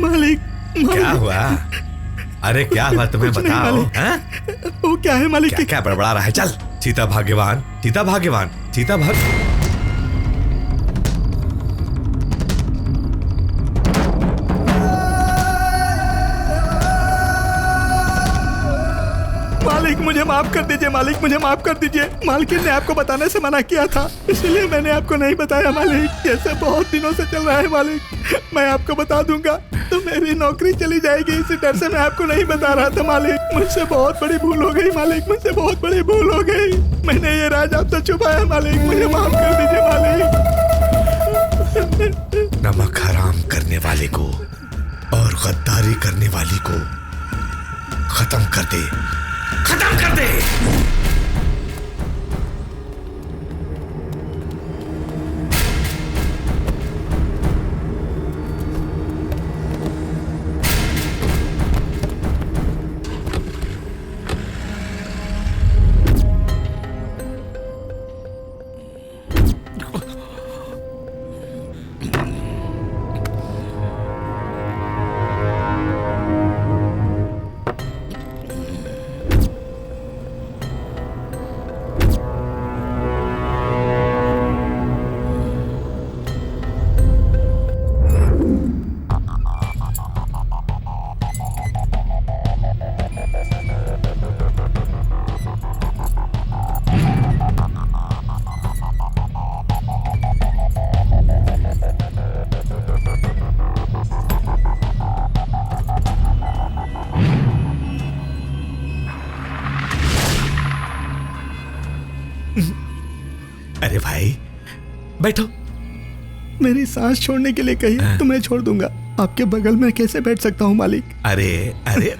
मालिक, क्या हुआ? अरे क्या हुआ तुम्हें कुछ नहीं, बताओ। मालिक। हैं? वो क्या है मालिक? क्या क्या बड़बड़ा रहा है? चल। सीता भाग्यवान, सीता भाग्यवान, सीता भाग। मालिक मुझे माफ कर दीजिए, मालिक मुझे माफ कर दीजिए। मालकिन ने आपको बताने से मना किया था, इसलिए मैंने आपको नहीं बताया मालिक। जैसे बहुत दिनों से चल रहा है मालिक, मैं आपको बता दूंगा तो मेरी नौकरी चली जाएगी। इसी डर से मैं आपको नहीं बता रहा था मालिक। मुझसे बहुत बड़ी भूल हो गई मालिक, मुझसे बहुत बड़ी भूल हो गई। मैंने ये राज आपसे छुपाया मालिक, मुझे माफ कर दीजिए मालिक। नमक हराम करने वाले को और गद्दारी करने वाली को खत्म कर दे, खत्म कर दे। अरे भाई बैठो। मेरी सांस छोड़ने के लिए कही तो मैं छोड़ दूंगा। आपके बगल में कैसे बैठ सकता हूँ मालिक? अरे अरे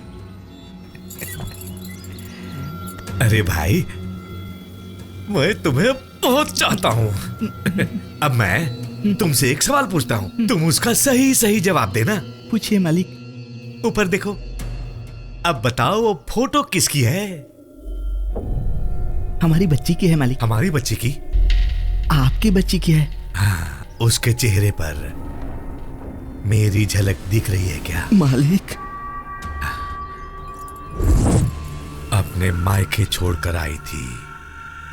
अरे भाई, मैं तुम्हें बहुत चाहता हूँ। अब मैं तुमसे एक सवाल पूछता हूँ, तुम उसका सही सही जवाब देना। पूछिए मालिक। ऊपर देखो। अब बताओ वो फोटो किसकी है? हमारी बच्ची की है मालिक। हमारी बच्ची की? आपकी बच्ची की है। हाँ, उसके चेहरे पर मेरी झलक दिख रही है क्या? मालिक, अपने मायके छोड़कर आई थी,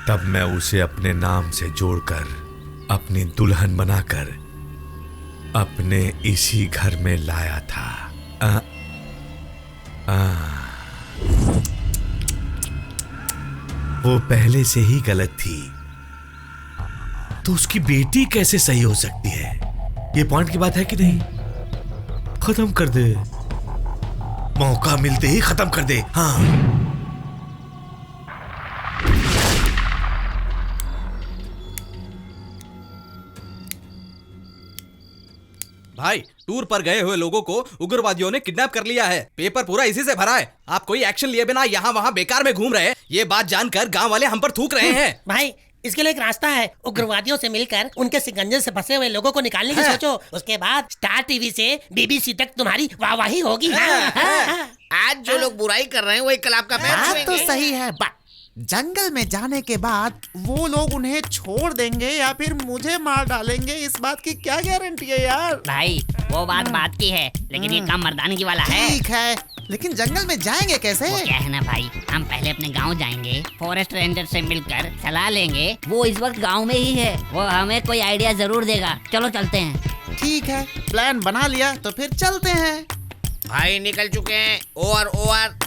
तब मैं उसे अपने नाम से जोड़कर अपनी दुल्हन बनाकर अपने इसी घर में लाया था। वो पहले से ही गलत थी, तो उसकी बेटी कैसे सही हो सकती है? ये पॉइंट की बात है कि नहीं? खत्म कर दे, मौका मिलते ही खत्म कर दे। हाँ, भाई, टूर पर गए हुए लोगों को उग्रवादियों ने किडनैप कर लिया है। पेपर पूरा इसी से भरा है। आप कोई एक्शन लिए बिना यहाँ वहाँ बेकार में घूम रहे हैं। ये बात जानकर गांव वाले हम पर थूक रहे हैं। भाई, इसके लिए एक रास्ता है। उग्रवादियों से मिलकर उनके शिकंजे से फंसे हुए लोगों को निकालने की सोचो। उसके बाद स्टार टीवी से BBC तक तुम्हारी वाहवाही होगी। आज जो लोग बुराई कर रहे हैं वही कल आपका पैर बात छुएंगे। तो सही है, जंगल में जाने के बाद वो लोग उन्हें छोड़ देंगे या फिर मुझे मार डालेंगे, इस बात की क्या गारंटी है यार? भाई, वो बात की है, लेकिन ये काम मर्दानगी वाला है। ठीक है, लेकिन जंगल में जाएंगे कैसे? वो क्या है ना भाई, हम पहले अपने गांव जाएंगे, फॉरेस्ट रेंजर से मिलकर सलाह लेंगे। वो इस वक्त गांव में ही है, वो हमें कोई आइडिया जरूर देगा। चलो चलते हैं। ठीक है, प्लान बना लिया तो फिर चलते हैं। भाई निकल चुके हैं। ओवर।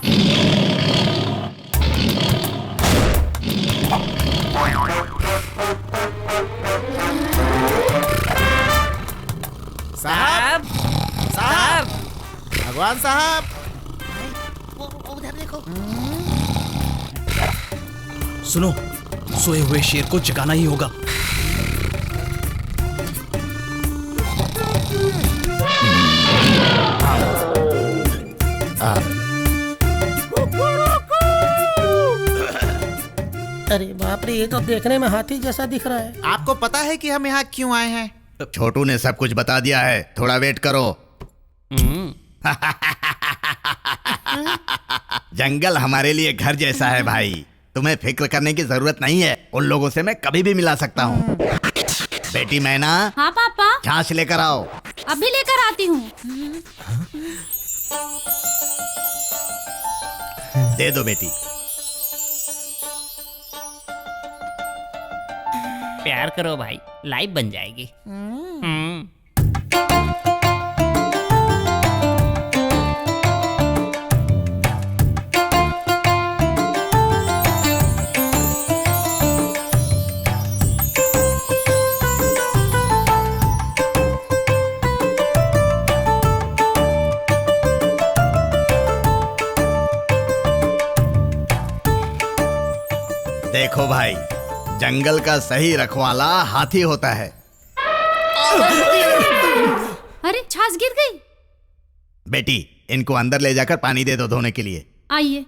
साहब, भगवान साहब, उधर देखो। सुनो, सोए हुए शेर को जगाना ही होगा। अरे बाप रे, ये तो देखने में हाथी जैसा दिख रहा है। आपको पता है कि हम यहाँ क्यों आए हैं? छोटू ने सब कुछ बता दिया है, थोड़ा वेट करो। जंगल हमारे लिए घर जैसा है भाई, तुम्हें फिक्र करने की जरूरत नहीं है। उन लोगों से मैं कभी भी मिला सकता हूँ। बेटी मैना। हाँ पापा। छाछ लेकर आओ। अभी लेकर आती हूँ। दे दो बेटी। प्यार करो भाई, लाइफ बन जाएगी। देखो भाई, जंगल का सही रखवाला हाथी होता है। अरे छाछ गिर गई। बेटी, इनको अंदर ले जाकर पानी दे दो धोने के लिए। आइए।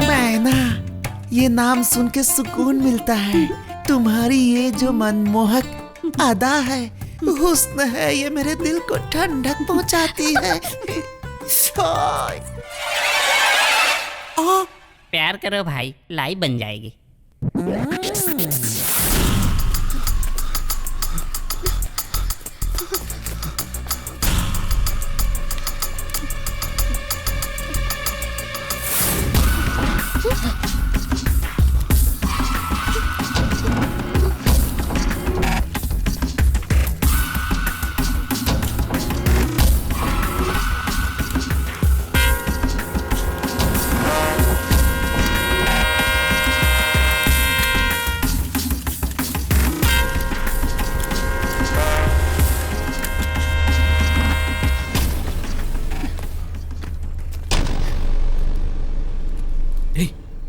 मैना, ये नाम सुन के सुकून मिलता है। तुम्हारी ये जो मनमोहक अदा है, हुस्न है, ये मेरे दिल को ठंडक पहुंचाती है। प्यार करो भाई, लाइफ बन जाएगी।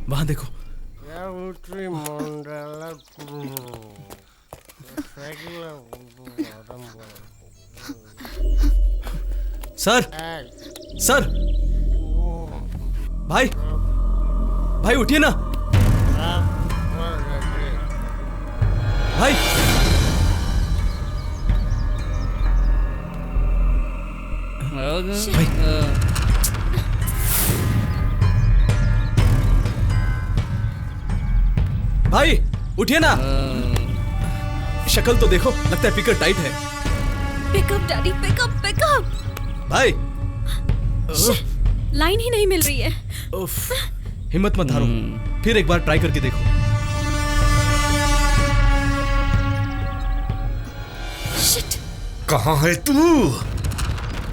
वहां देखो। सर, सर, भाई, भाई उठिए ना। भाई, भाई उठिए ना। शक्ल तो देखो, लगता है पिकअप टाइट है। Pickup daddy, pickup pickup. भाई, लाइन ही नहीं मिल रही है। उफ, हिम्मत मत हारो, फिर एक बार ट्राई करके देखो। शिट। कहाँ है तू?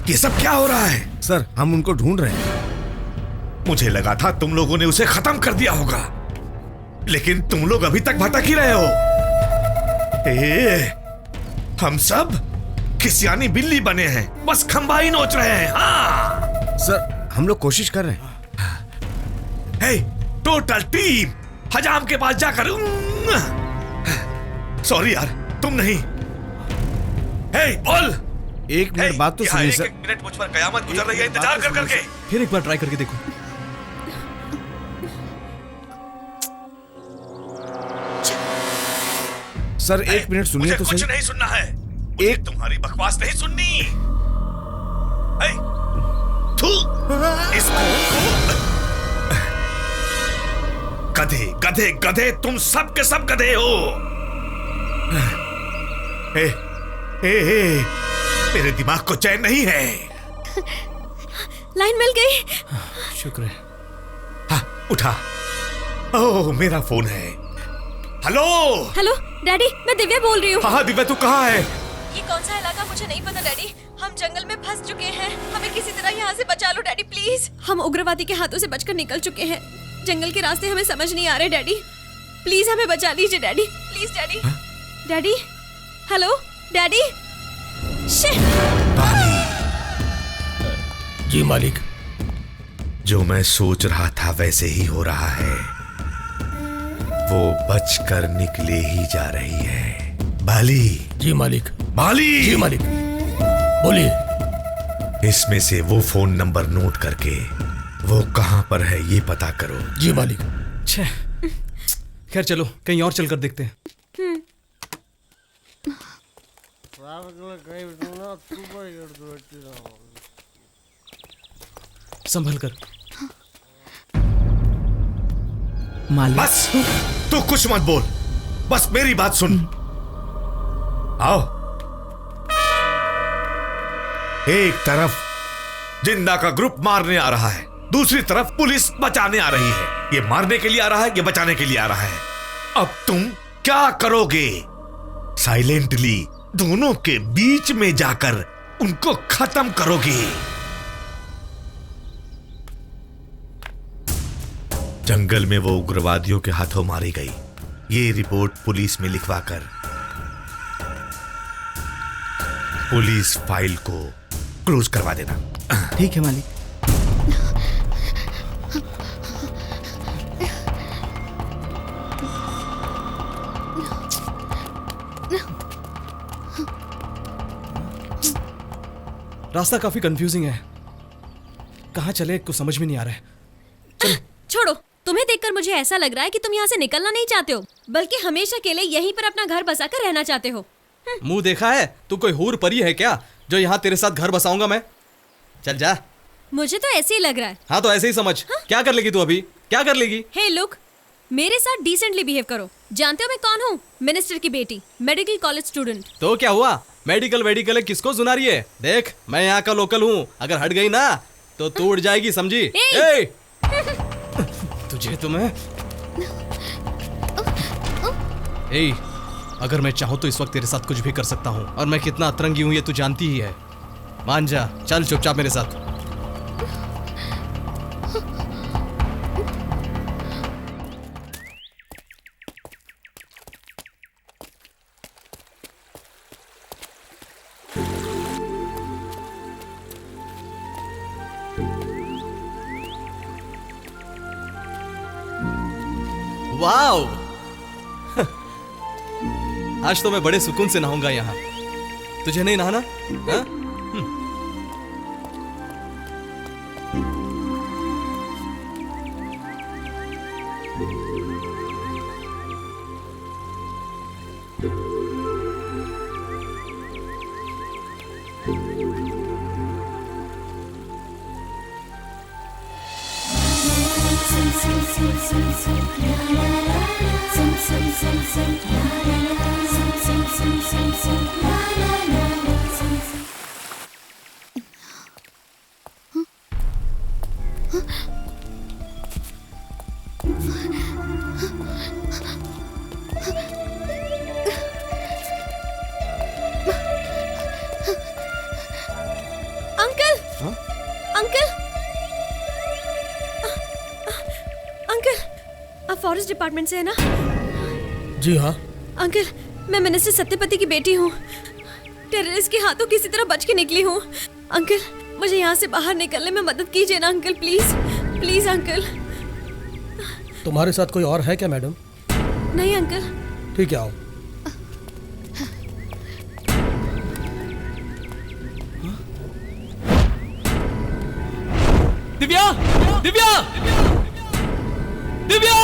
ये सब क्या हो रहा है? सर, हम उनको ढूंढ रहे हैं। मुझे लगा था तुम लोगों ने उसे खत्म कर दिया होगा, लेकिन तुम लोग अभी तक भटक ही रहे हो। हम सब किसियानी बिल्ली बने हैं, बस खंबाई नोच रहे हैं। हाँ सर, हम लोग कोशिश कर रहे हैं। हे, टोटल टीम हजाम के पास जाकर सॉरी यार, तुम नहीं। हे बोल। एक मिनट बात तो सुनिए सर। एक मिनट मुझ पर कयामत गुजर रही है इंतजार कर करके। फिर एक बार ट्राई करके देखो। सर एक मिनट सुनिए तो कुछ सही। नहीं सुनना है। एक तुम्हारी बकवास नहीं सुननी। हे, थू, इस गधे गधे गधे, तुम सब के सब गधे हो। ए, ए, मेरे दिमाग को चैन नहीं है। लाइन मिल गई। शुक्र है। हाँ, उठा। ओह, मेरा फोन है। हेलो। हेलो डैडी, मैं दिव्या बोल रही हूँ। हाँ दिव्या, तू कहाँ है? ये कौन सा इलाका मुझे नहीं पता डैडी। हम जंगल में फंस चुके हैं। हमें किसी तरह यहाँ से बचा लो डैडी प्लीज। हम उग्रवादी के हाथों से बचकर निकल चुके हैं। जंगल के रास्ते हमें समझ नहीं आ रहे डैडी। प्लीज हमें बचा लीजिए daddy, please daddy. Daddy, hello daddy. जी मालिक। जो मैं सोच रहा था वैसे ही हो रहा है। वो बचकर निकले ही जा रही है। बाली। जी मालिक। बाली। जी मालिक। बोलिए। इसमें से वो फोन नंबर नोट करके वो कहां पर है ये पता करो। जी मालिक। खैर चलो कहीं और चलकर देखते हैं। संभल कर। बस तू कुछ मत बोल, बस मेरी बात सुन। आओ। एक तरफ जिंदा का ग्रुप मारने आ रहा है, दूसरी तरफ पुलिस बचाने आ रही है। ये मारने के लिए आ रहा है, ये बचाने के लिए आ रहा है। अब तुम क्या करोगे? साइलेंटली दोनों के बीच में जाकर उनको खत्म करोगे। जंगल में वो उग्रवादियों के हाथों मारी गई। ये रिपोर्ट पुलिस में लिखवाकर पुलिस फाइल को क्लोज करवा देना। ठीक है मालिक। रास्ता काफी कंफ्यूजिंग है, कहाँ चले कुछ समझ में नहीं आ रहा है। छोड़ो, तुम्हें देखकर मुझे ऐसा लग रहा है कि तुम यहाँ से निकलना नहीं चाहते हो, बल्कि हमेशा के लिए यहीं पर अपना घर बसाकर रहना चाहते हो। मुंह देखा है? तू कोई हूर परी है क्या जो यहाँ तेरे साथ घर बसाऊंगा मैं? चल जा। मुझे तो ऐसे ही लग रहा है। हाँ तो ऐसे ही समझ। क्या कर लेगी तू अभी? क्या कर लेगी? हे लुक, मेरे साथ डिसेंटली बिहेव करो। जानते हो मैं कौन हूँ? मिनिस्टर की बेटी, मेडिकल कॉलेज स्टूडेंट। तो क्या हुआ? मेडिकल किसको सुना रही है? देख मैं यहाँ का लोकल हूँ, अगर हट गई ना तो तू उड़ जाएगी, समझी? ए! तुझे तो मैं अगर मैं चाहूँ तो इस वक्त तेरे साथ कुछ भी कर सकता हूँ, और मैं कितना अतरंगी हूँ ये तू जानती ही है। मान जा, चल चुपचाप मेरे साथ। वाओ! आज तो मैं बड़े सुकून से नहाऊंगा यहाँ। तुझे नहीं नहाना? हाँ? फॉरेस्ट डिपार्टमेंट से है ना? जी हाँ। अंकल, मैं मिनिस्टर सत्यपति की बेटी हूँ। टेररिस्ट के हाथों किसी तरह बच के निकली हूँ। अंकल, मुझे यहाँ से बाहर निकलने में मदद कीजिए ना अंकल, प्लीज प्लीज अंकल। तुम्हारे साथ कोई और है क्या मैडम? नहीं अंकल। ठीक है, आओ। दिव्या, दिव्या, दिव्या।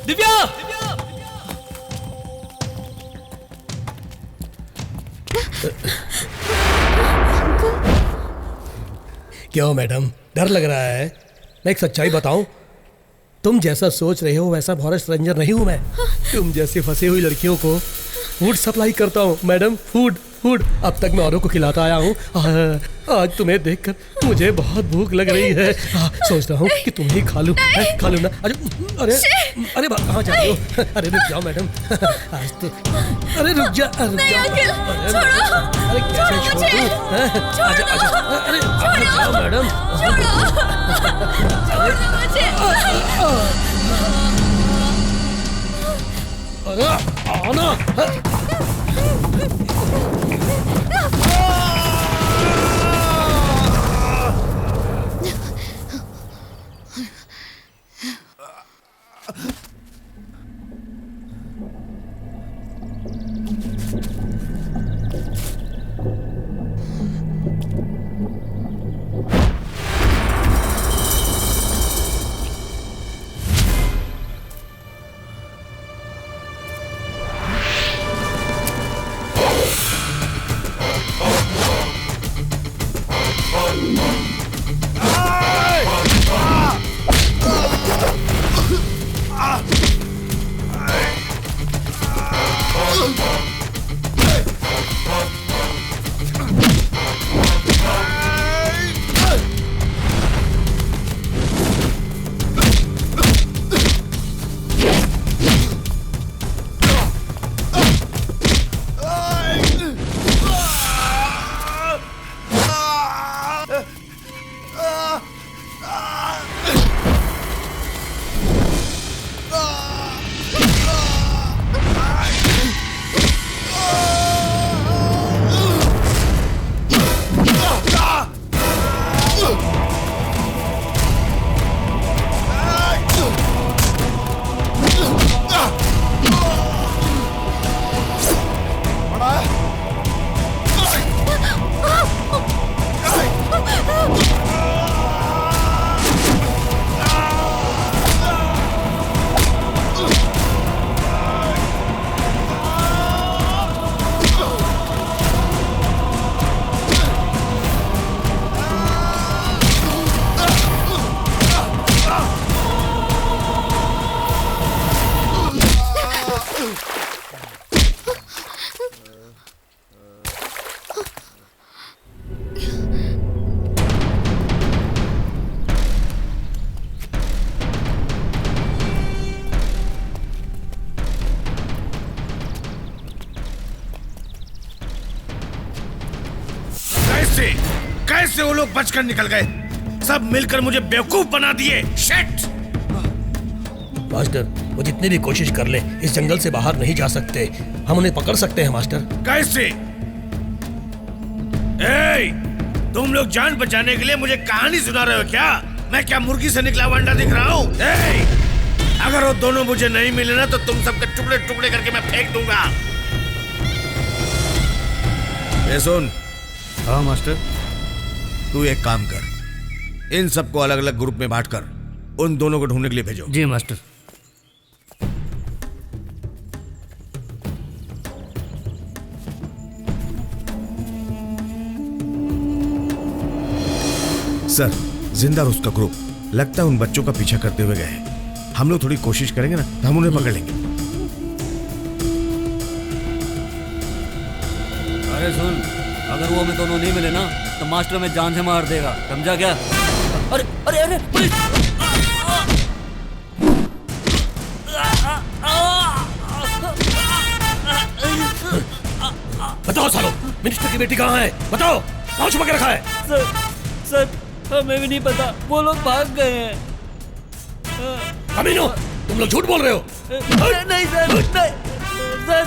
दिव्या, क्यों मैडम, डर लग रहा है? मैं एक सच्चाई बताऊं, तुम जैसा सोच रहे हो वैसा फॉरेस्ट रेंजर नहीं हूं मैं। तुम जैसी फंसी हुई लड़कियों को फूड सप्लाई करता हूं मैडम, फूड फूड। अब तक मैं औरों को खिलाता आया हूं। आज तुम्हें देखकर मुझे बहुत भूख लग रही है। सोच रहा हूं कि तुम्हें ही खा लूं। खा लूं ना। अरे अरे कहाँ जा रहे हो? अरे रुक जाओ मैडम, आज तो अरे रुक जा, रुक जाओ। अरे कैसे छोड़ दूं? आजा आजा, अरे रुक जाओ मैडम। अरे आना। कैसे वो लोग बचकर निकल गए? सब मिलकर मुझे बेवकूफ बना दिए। शिट! मास्टर, वो जितनी भी कोशिश कर ले इस जंगल से बाहर नहीं जा सकते। हम उन्हें पकड़ सकते हैं मास्टर। कैसे? तुम लोग जान बचाने के लिए मुझे कहानी सुना रहे हो क्या? मैं क्या मुर्गी से निकला हुआ अंडा दिख रहा हूँ? अगर वो दोनों मुझे नहीं मिले ना तो तुम सबके टुकड़े टुकड़े करके मैं फेंक दूंगा। ये सुन। हाँ मास्टर। तू एक काम कर, इन सबको अलग अलग ग्रुप में बांटकर उन दोनों को ढूंढने के लिए भेजो। जी मास्टर। सर, जिंदा और उसका ग्रुप लगता है उन बच्चों का पीछा करते हुए गए। हम लोग थोड़ी कोशिश करेंगे ना तो हम उन्हें पकड़ लेंगे। अरे सुन, अगर वो हमें दोनों नहीं मिले ना तो मास्टर हमें जान से मार देगा, समझा क्या? अरे अरे अरे पुलिस! बताओ सालो, मिनिस्टर की बेटी कहाँ है? बताओ, कहाँ छुपा के रखा है? सर, हमें भी नहीं पता, वो लोग भाग गए हैं। अमीनो, तुम लोग झूठ बोल रहे हो। नहीं सर, नहीं sir, sir,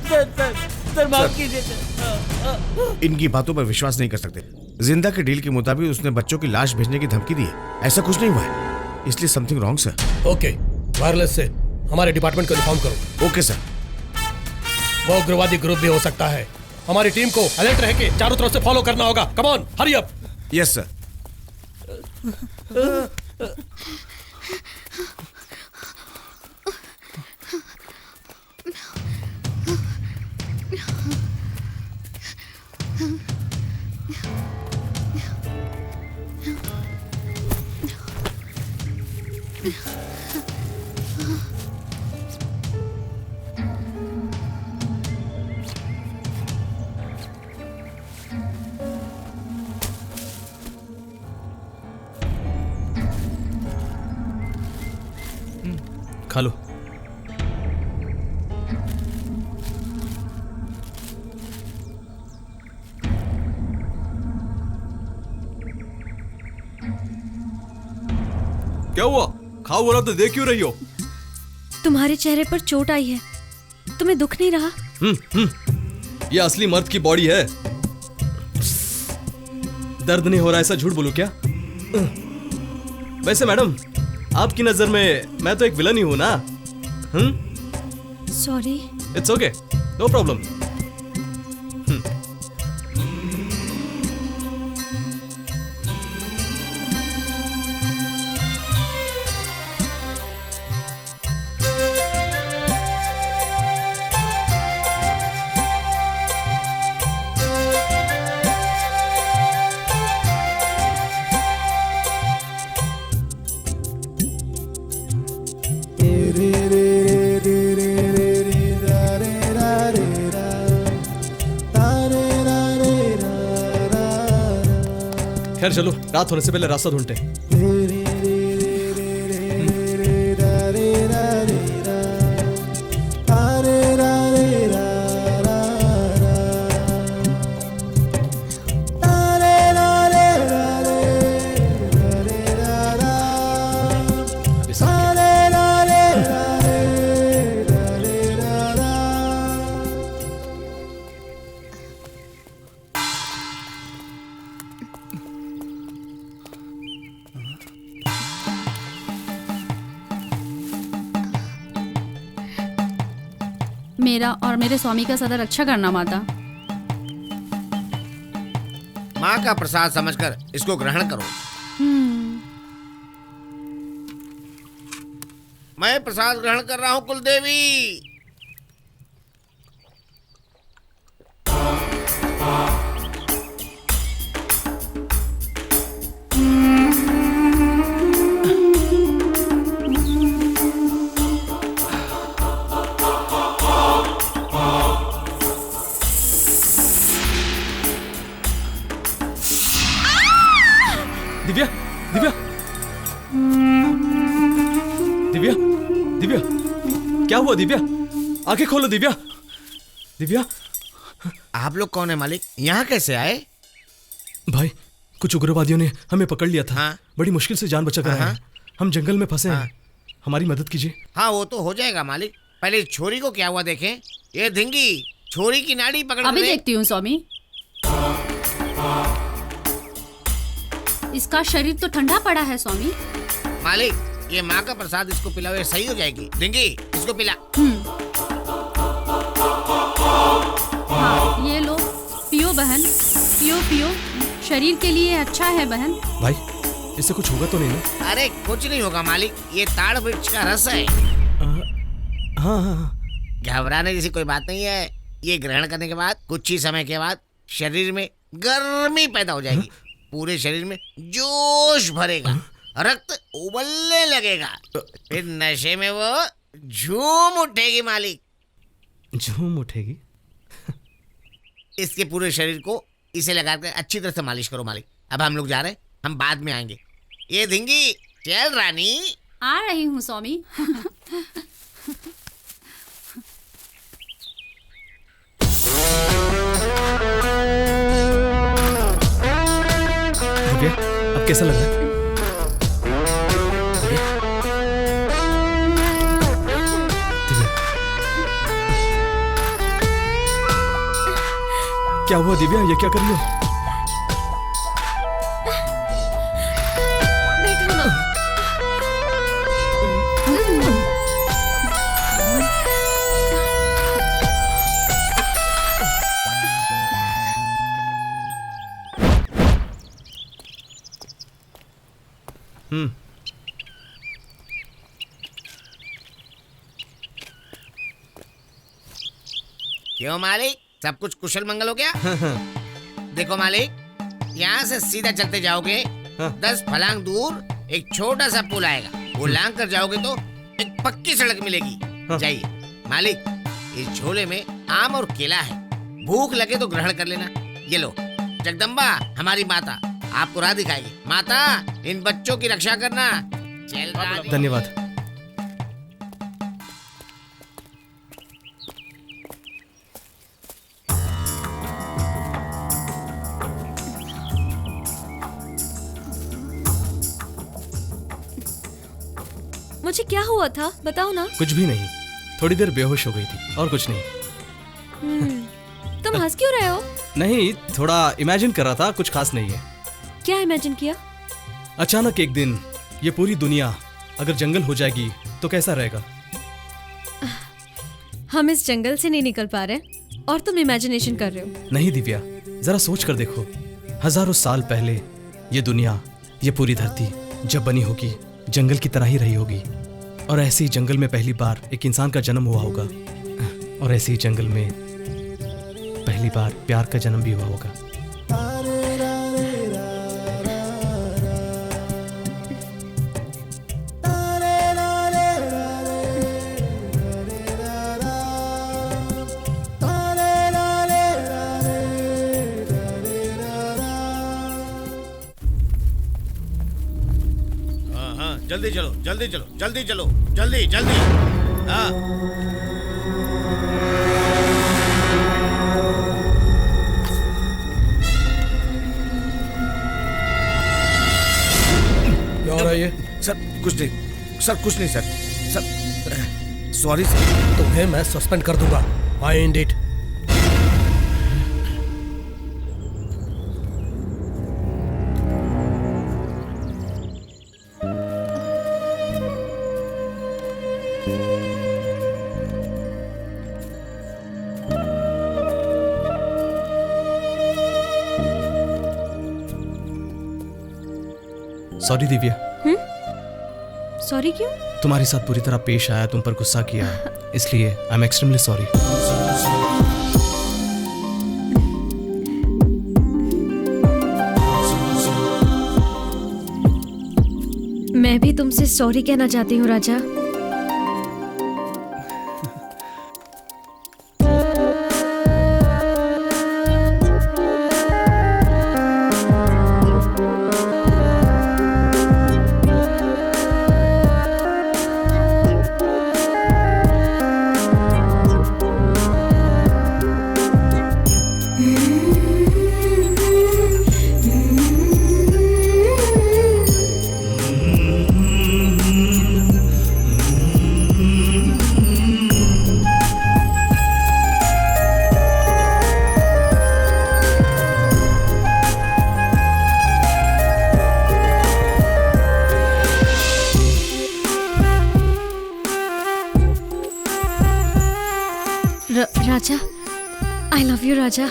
sir, sir, sir माफ कीजिए सर। इनकी बातों पर विश्वास नहीं कर सकते। जिंदा के डील के मुताबिक उसने बच्चों की लाश भेजने की धमकी दी है। ऐसा कुछ नहीं हुआ है, इसलिए something wrong sir. Okay, wireless से हमारे डिपार्टमेंट को इन्फॉर्म करो। Okay sir. वो उग्रवादी ग्रुप भी हो सकता है। हमारी टीम को अलर्ट रह के चारों तरफ से फॉलो करना होगा। Come on, hurry up. Yes sir. खा लो। क्या हुआ? खाओ बोला तो देख क्यों रही हो? तुम्हारे चेहरे पर चोट आई है, तुम्हें दुख नहीं रहा? ये असली मर्द की बॉडी है। दर्द नहीं हो रहा ऐसा झूठ बोलूं क्या? वैसे मैडम, आपकी नजर में मैं तो एक विलन ही हूं ना? Sorry. It's okay, no problem. खैर चलो, रात होने से पहले रास्ता ढूंढते हैं। मेरा और मेरे स्वामी का सदा रक्षा करना माता। माँ का प्रसाद समझकर इसको ग्रहण करो। मैं प्रसाद ग्रहण कर रहा हूँ कुलदेवी। दिव्या, दिव्या, दिव्या, दिव्या, क्या हुआ दिव्या? आंखें खोलो दिव्या। दिव्या, आप लोग कौन है मालिक? यहाँ कैसे आए? भाई, कुछ उग्रवादियों ने हमें पकड़ लिया था। हाँ? बड़ी मुश्किल से जान बचा कर आए हैं। हम जंगल में फंसे हैं। हमारी मदद कीजिए। हाँ, वो तो हो जाएगा मालिक। पहले इस छोरी को क्या हुआ देखें। ये धिंगी छोरी की नाड़ी पकड़ अभी देखती हूँ स्वामी। इसका शरीर तो ठंडा पड़ा है स्वामी। मालिक, ये माँ का प्रसाद इसको पिलाओ, ये सही हो जाएगी। धिंगी, इसको पिला। हाँ, ये लो, पियो बहन, पियो पियो, शरीर के लिए अच्छा है बहन। भाई, इससे कुछ होगा तो नहीं ना? अरे कुछ नहीं होगा मालिक, ये ताड़ वृक्ष का रस है। हाँ। घबराने जैसी कोई बात नहीं है। ये ग्रहण करने के बाद कुछ ही समय के बाद शरीर में गर्मी पैदा हो जाएगी। पूरे शरीर में जोश भरेगा, रक्त उबलने लगेगा, फिर नशे में वो झूम उठेगी मालिक। झूम उठेगी? इसके पूरे शरीर को इसे लगाकर अच्छी तरह से मालिश करो मालिक। अब हम लोग जा रहे हैं, हम बाद में आएंगे। ये धिंगी, चल रानी। आ रही हूँ स्वामी। अब कैसा लग रहा है? क्या हुआ दिव्या, ये क्या कर रही हो? बैठो ना। क्यों मालिक, सब कुछ कुशल मंगल हो गया? देखो मालिक, यहाँ से सीधा चलते जाओगे 10 फलांग दूर एक छोटा सा पुल आएगा, वो लांग कर जाओगे तो एक पक्की सड़क मिलेगी। जाइए मालिक, इस झोले में आम और केला है, भूख लगे तो ग्रहण कर लेना। ये लो, जगदम्बा हमारी माता आपको राह दिखाएगी। माता, इन बच्चों की रक्षा करना। चल राधे। धन्यवाद। मुझे क्या हुआ था बताओ ना। कुछ भी नहीं, थोड़ी देर बेहोश हो गई थी और कुछ नहीं। तुम हंस क्यों रहे हो? नहीं, थोड़ा इमेजिन कर रहा था, कुछ खास नहीं है। क्या इमेजिन किया? अचानक एक दिन ये पूरी दुनिया अगर जंगल हो जाएगी तो कैसा रहेगा? हम इस जंगल से नहीं निकल पा रहे और तुम इमेजिनेशन कर रहे हो। नहीं दिव्या, जरा सोच कर देखो, हजारों साल पहले ये दुनिया, ये पूरी धरती जब बनी होगी जंगल की तरह ही रही होगी, और ऐसे ही जंगल में पहली बार एक इंसान का जन्म हुआ होगा, और ऐसे ही जंगल में पहली बार प्यार का जन्म भी हुआ होगा। जल्दी चलो, जल्दी चलो, जल्दी चलो, जल्दी जल्दी। हाँ, क्या हो रहा है ये? सर कुछ नहीं, सर कुछ नहीं, सर सॉरी सर। तुम्हें मैं सस्पेंड कर दूंगा, mind it. Sorry Divya. Sorry क्यों? तुम्हारे साथ पूरी तरह पेश आया, तुम पर गुस्सा किया, इसलिए आई एम एक्सट्रीमली सॉरी। मैं भी तुमसे सॉरी कहना चाहती हूँ राजा। राजा, आई लव यू राजा।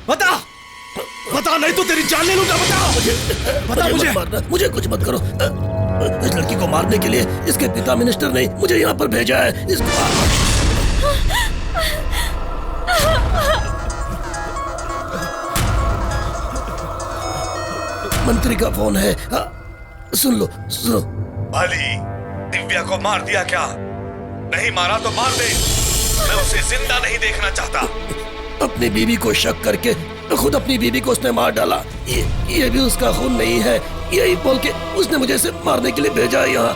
बता बता, नहीं तो तेरी जान ले लूंगा। बता मुझे। मुझे कुछ मत करो। इस लड़की को मारने के लिए इसके पिता मिनिस्टर ने मुझे यहाँ पर भेजा है। इसको मंत्री का फोन है। सुन लो सुनो। अली, दिव्या को मार दिया क्या? नहीं मारा तो मार दे, मैं उसे जिंदा नहीं देखना चाहता। अपनी बीवी को शक करके खुद अपनी बीवी को उसने मार डाला। ये भी उसका खून नहीं है, यही बोल के उसने मुझे इसे मारने के लिए भेजा है यहाँ।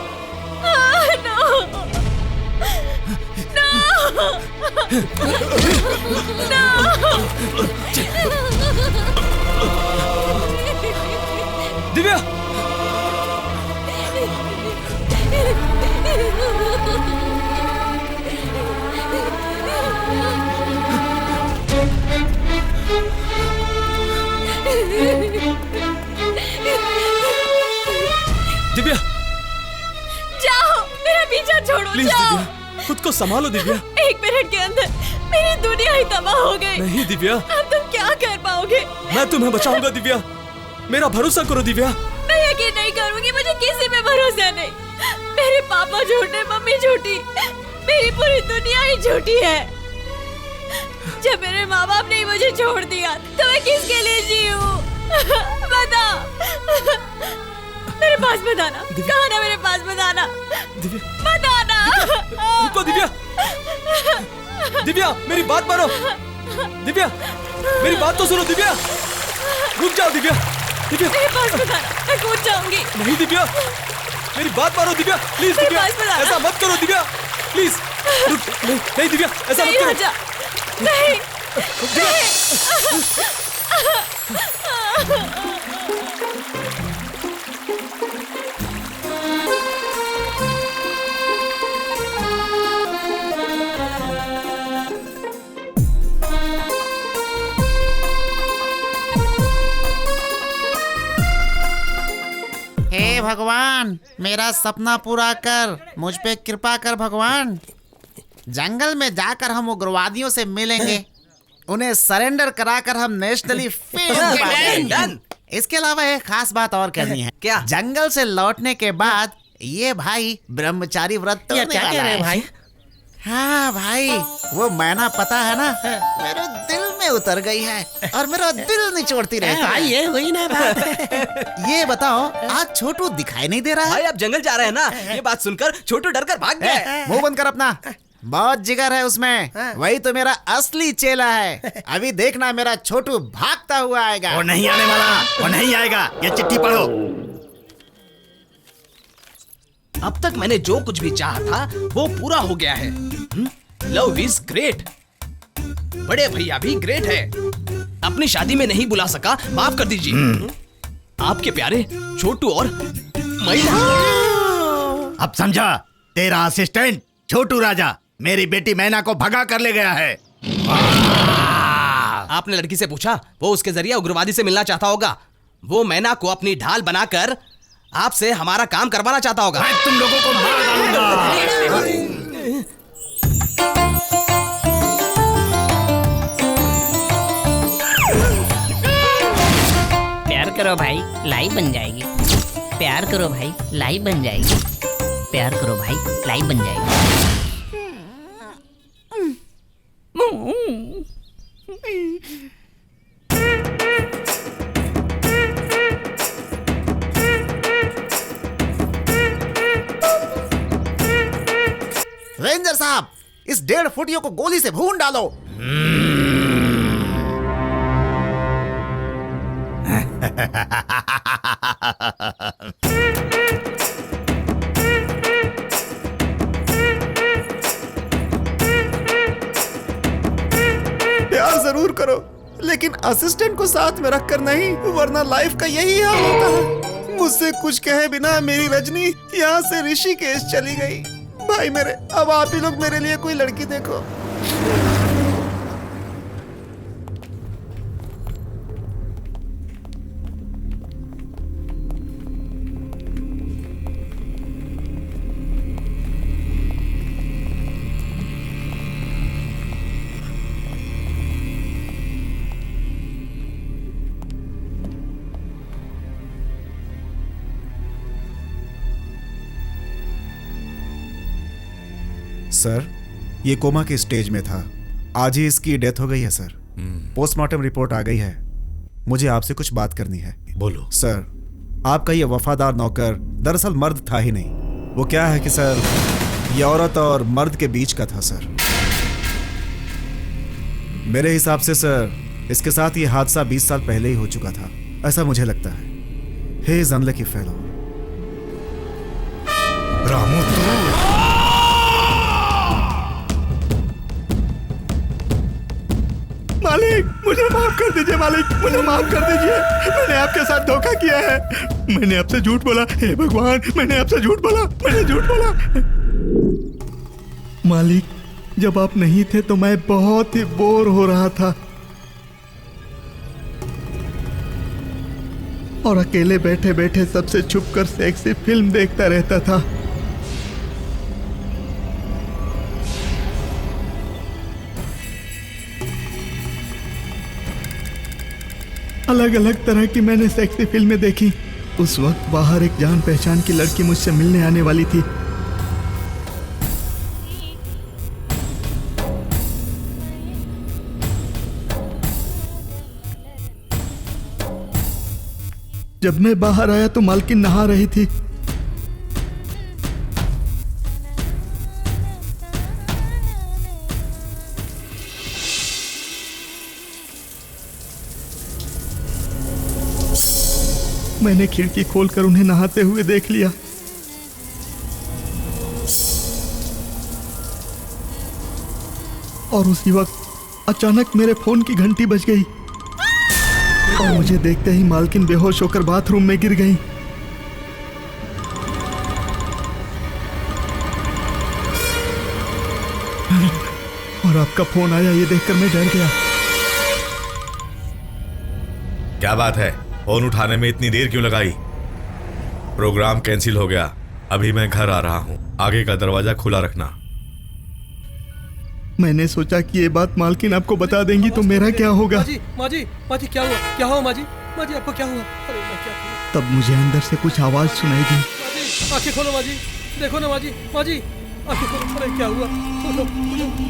दिव्या, दिव्या, जाओ, मेरा पीछा छोड़ो। प्लीज जाओ। दिव्या, खुद को संभालो दिव्या। 1 मिनट के अंदर मेरी दुनिया ही तबाह हो गई। नहीं दिव्या, अब तुम क्या कर पाओगे? मैं तुम्हें बचाऊंगा दिव्या, मेरा भरोसा करो दिव्या। मैं यकीन नहीं करूंगी, मुझे किसी पे भरोसा नहीं। मेरे पापा झूठे, मम्मी झूठी, मेरी पूरी दुनिया ही झूठी है। जब मेरे माँ बाप ने मुझे छोड़ दिया तो मैं किसके लिए जीऊं? बता, मेरे पास बताना, कहाँ ना मेरे पास बताना, बताना। रुको दिव्या, दिव्या मेरी बात मानो। दिव्या मेरी बात तो सुनो। दिव्या रुक जाओ। दिव्या, दिव्या मेरे पास बताना, मैं कूद जाऊंगी। नहीं दिव्या, मेरी बात मानो दिव्या, प्लीज मेरे दिव्या, पास बताना। ऐसा मत करो दिव्या, प्लीज। नहीं नहीं दिव्या, ऐसा मत करो। नहीं, हे भगवान, मेरा सपना पूरा कर, मुझ पे कृपा कर भगवान। जंगल में जाकर हम उग्रवादियों से मिलेंगे, उन्हें सरेंडर कराकर हम नेशनली फेम पाएंगे। इसके अलावा एक खास बात और करनी है। क्या? जंगल से लौटने के बाद ये भाई ब्रह्मचारी व्रत तोड़ने क्या कह रहे हैं भाई? हाँ भाई, वो मैना पता है ना, मेरे दिल में उतर गई है और मेरा दिल निचोड़ती रहती है। भाई ये हुई ना बात। ये बताओ, आज छोटू दिखाई नहीं दे रहा है? भाई आप जंगल जा रहे हैं ना, ये बात सुनकर छोटू डर कर भाग गए। मुंह बंद कर अपना, बहुत जिगर है उसमें। वही तो मेरा असली चेला है। अभी देखना मेरा छोटू भागता हुआ आएगा। वो नहीं आने वाला, वो नहीं आएगा। ये चिट्ठी पढ़ो। अब तक मैंने जो कुछ भी चाहा था वो पूरा हो गया है। Love is great. बड़े भैया भी ग्रेट है। अपनी शादी में नहीं बुला सका, माफ कर दीजिए। आपके प्यारे छोटू और मैना। अब समझा, तेरा असिस्टेंट छोटू राजा मेरी बेटी मैना को भगा कर ले गया है। आपने लड़की से पूछा, वो उसके जरिए उग्रवादी से मिलना चाहता होगा। वो मैना को अपनी ढाल बनाकर आपसे हमारा काम करवाना चाहता होगा। मैं तुम लोगों को मार डालूंगा। प्यार करो भाई, लाइव बन जाएगी। प्यार करो भाई, लाइव बन जाएगी। प्यार करो भाई, लाइव बन जाएगी। रेंजर साहब, इस 1.5 फुटियों को गोली से भून डालो। प्यार जरूर करो, लेकिन असिस्टेंट को साथ में रखकर नहीं, वरना लाइफ का यही हाल होता है। मुझसे कुछ कहे बिना मेरी रजनी यहाँ से ऋषिकेश चली गई। भाई मेरे, अब आप ही लोग मेरे लिए कोई लड़की देखो। सर, ये कोमा के स्टेज में था। आज ही इसकी डेथ हो गई है सर। पोस्टमार्टम रिपोर्ट आ गई है। मुझे आपसे कुछ बात करनी है। बोलो। सर, आपका ये वफादार नौकर दरअसल मर्द था ही नहीं। वो क्या है कि सर, ये औरत और मर्द के बीच का था सर। मेरे हिसाब से सर, इसके साथ ये हादसा 20 साल पहले ही हो चुका था, ऐसा मुझे लगता है। हे इज अनलकी फेलो। रामू मालिक, मुझे माफ कर दीजिए मालिक, मुझे माफ कर दीजिए। मैंने आपके साथ धोखा किया है। मैंने आपसे झूठ बोला। हे भगवान, मैंने आपसे झूठ बोला, मैंने झूठ बोला। मालिक, जब आप नहीं थे तो मैं बहुत ही बोर हो रहा था और अकेले बैठे बैठे सबसे छुपकर सेक्सी फिल्म देखता रहता था। अलग अलग तरह की मैंने सेक्सी फिल्में देखी। उस वक्त बाहर एक जान पहचान की लड़की मुझसे मिलने आने वाली थी। जब मैं बाहर आया तो मालकिन नहा रही थी। मैंने खिड़की खोलकर उन्हें नहाते हुए देख लिया। और उसी वक्त अचानक मेरे फोन की घंटी बज गई और मुझे देखते ही मालकिन बेहोश होकर बाथरूम में गिर गई। और आपका फोन आया, ये देखकर मैं डर गया। क्या बात है, फोन उठाने में इतनी देर क्यों लगाई? प्रोग्राम कैंसिल हो गया। अभी मैं घर आ रहा हूँ, आगे का दरवाजा खुला रखना। मैंने सोचा कि ये बात मालकिन आपको बता देंगी तो मेरा क्या होगा। माजी क्या हुआ? क्या हुआ माजी? माजी आपको क्या हुआ? अरे मैं क्या करूं? तब मुझे अंदर से कुछ आवाज सुनाई दी। आंखें खोलो माजी, देखो ना माजी, माजी आंखें खोलो। अरे क्या हुआ?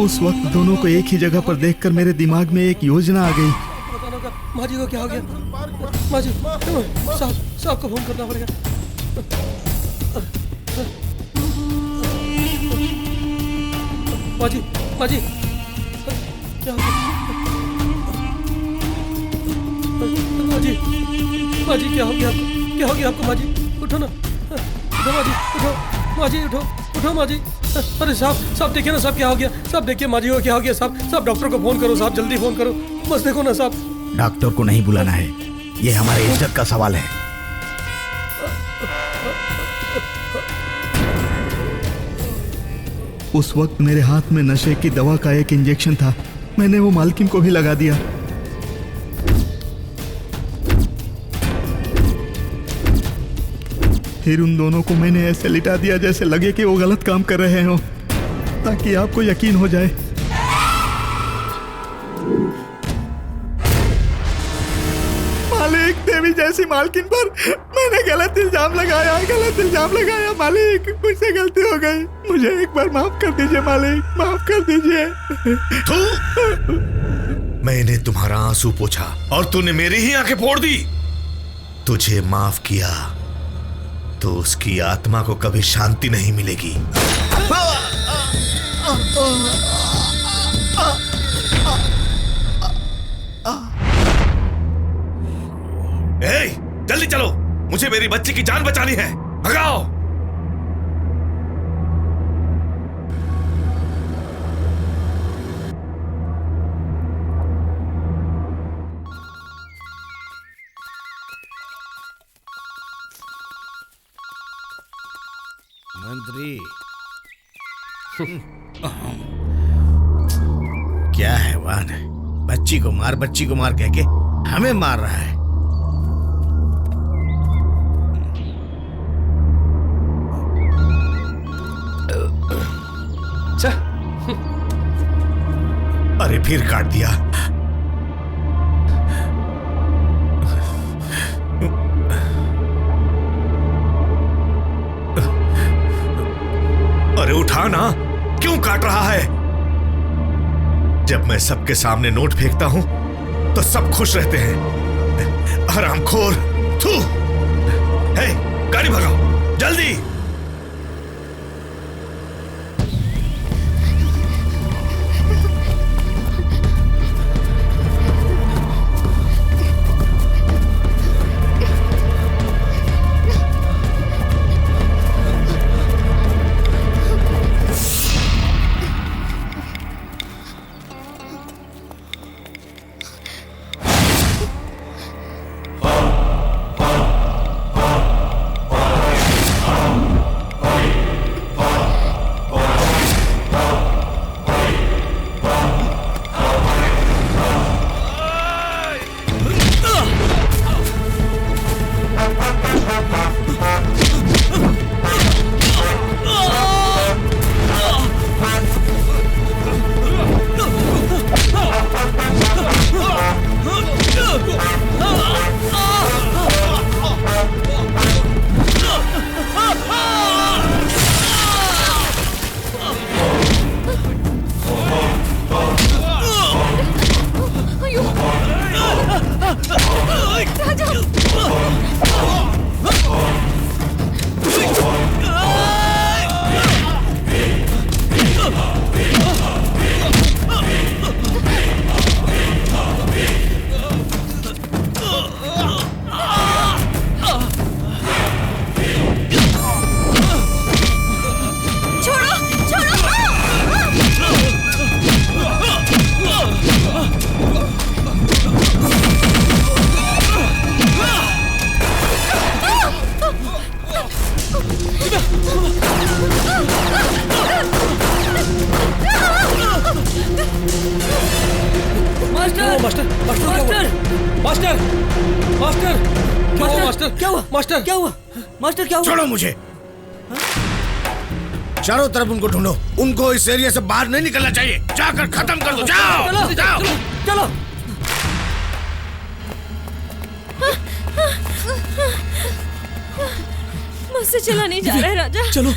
उस वक्त दोनों को एक ही जगह पर देखकर मेरे दिमाग में एक योजना आ गई। माजी को क्या हो गया? माजी, साहब को फोन करना पड़ेगा। माजी क्या हो गया? माजी क्या हो गया आपको? क्या हो गया आपको माजी? उठो ना, उठो माजी, उठो माजी, उठो माजी। अरे साहब देखिए ना साहब, क्या हो गया साहब? देखिए माजी को क्या हो गया साहब? डॉक्टर को फोन करो साहब, जल्दी फोन करो। बस देखो ना साहब। डॉक्टर को नहीं बुलाना है, ये हमारे इज्जत का सवाल है। उस वक्त मेरे हाथ में नशे की दवा का एक इंजेक्शन था। मैंने वो मालकिन को भी लगा दिया। फिर उन दोनों को मैंने ऐसे लिटा दिया जैसे लगे कि वो गलत काम कर रहे हो, ताकि आपको यकीन हो जाए। मालिक, देवी जैसी मालकिन पर मैंने गलत इल्जाम लगाया। मालिक, मुझसे गलती हो गई, मुझे एक बार माफ कर दीजिए मालिक, माफ कर दीजिए। मैंने तुम्हारा आंसू पोंछा और तूने मेरी ही आंखें फोड़ दी। तुझे माफ किया तो उसकी आत्मा को कभी शांति नहीं मिलेगी। जल्दी चलो, मुझे मेरी बच्ची की जान बचानी है। भगाओ। मंत्री क्या हैवान है, बच्ची को मार कह के हमें मार रहा है। अरे फिर काट दिया। अरे उठा ना, क्यों काट रहा है? जब मैं सबके सामने नोट फेंकता हूं तो सब खुश रहते हैं। हरामखोर! थू! हे, गाड़ी भगाओ जल्दी! छोड़ो मुझे। चारों तरफ उनको ढूंढो, उनको इस एरिया से बाहर नहीं निकलना चाहिए। जाकर खत्म कर दो। जाओ चलो, जाओ चलो। मुझसे चला नहीं जा रहा है राजा। चलो।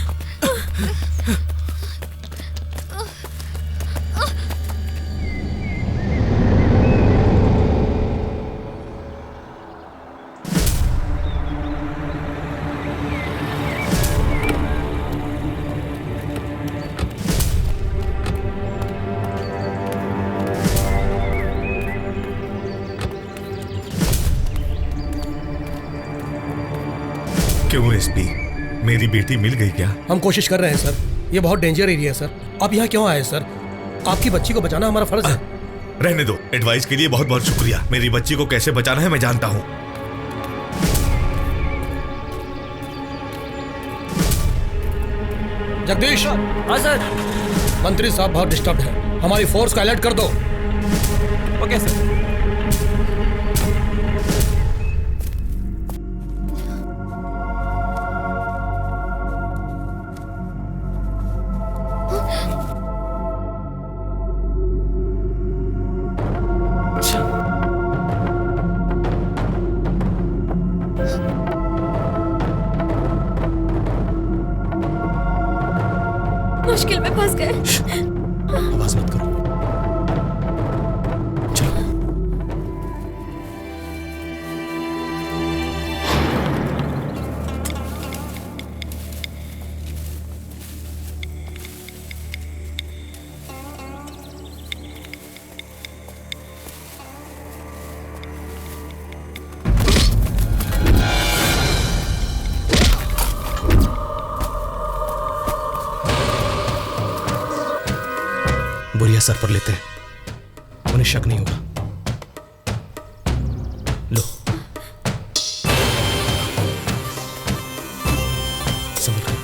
क्यों एसपी, मेरी बेटी मिल गई क्या? हम कोशिश कर रहे हैं सर, ये बहुत डेंजर एरिया है सर। आप यहाँ क्यों आए सर? आपकी बच्ची को बचाना हमारा फर्ज है। रहने दो, एडवाइस के लिए बहुत बहुत शुक्रिया। मेरी बच्ची को कैसे बचाना है मैं जानता हूँ। जगदीश। हाँ सर। मंत्री साहब बहुत डिस्टर्ब है, हमारी फोर्स को अलर्ट कर दो। Okay sir. मुश्किल में फंस गए। आवाज मत करो। चलो। बोरिया सर पर लेते हैं, उन्हें शक नहीं होगा। लो संभल कर।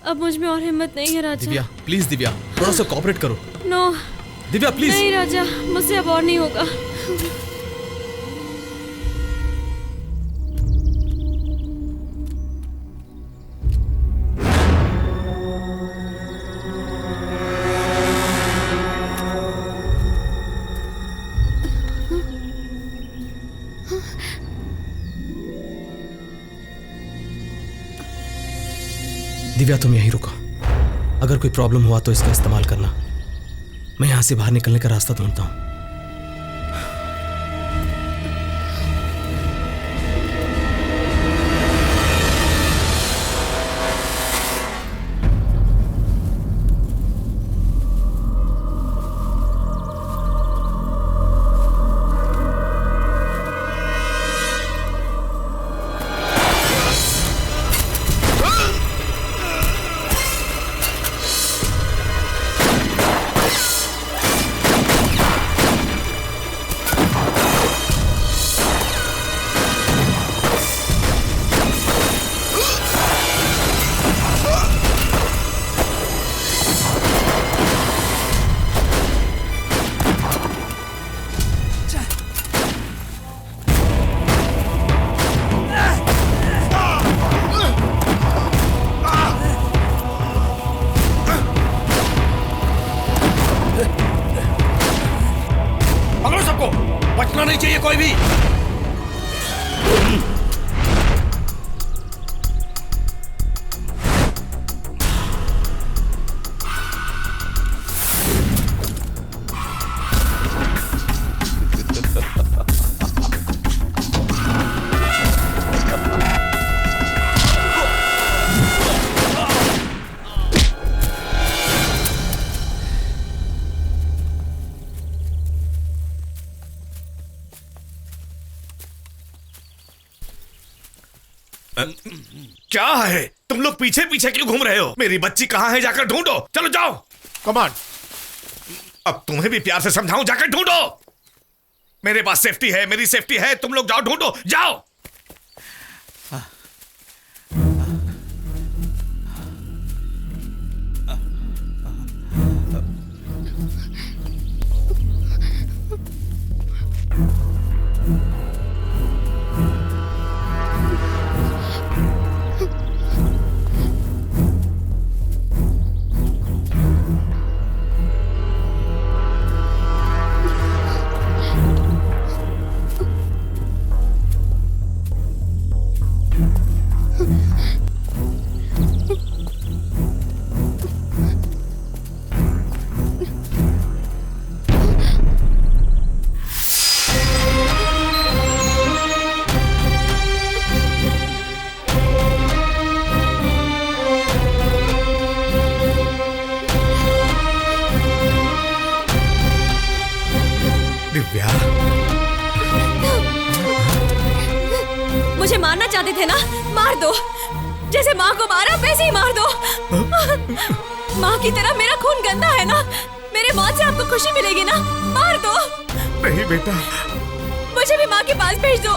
अब मुझ में और हिम्मत नहीं है राजा। दिव्या प्लीज दिव्या, थोड़ा सा कोऑपरेट करो। No Divya please. नहीं राजा, मुझसे अब और नहीं होगा। दिव्या तुम यहीं रुको, अगर कोई प्रॉब्लम हुआ तो इसका इस्तेमाल करना। मैं यहां से बाहर निकलने का रास्ता ढूंढता हूं। बचना नहीं चाहिए कोई भी। क्या है, तुम लोग पीछे पीछे क्यों घूम रहे हो? मेरी बच्ची कहाँ है, जाकर ढूंढो। चलो जाओ। कमान। अब तुम्हें भी प्यार से समझाऊं, जाकर ढूंढो। मेरे पास सेफ्टी है, मेरी सेफ्टी है, तुम लोग जाओ ढूंढो, जाओ। मुझे मारना चाहते थे ना, मार दो। जैसे माँ को मारा वैसे ही मार दो। माँ की तरह मेरा खून गंदा है ना, मेरे मौत से आपको खुशी मिलेगी ना, मार दो। नहीं बेटा, मुझे भी माँ के पास भेज दो।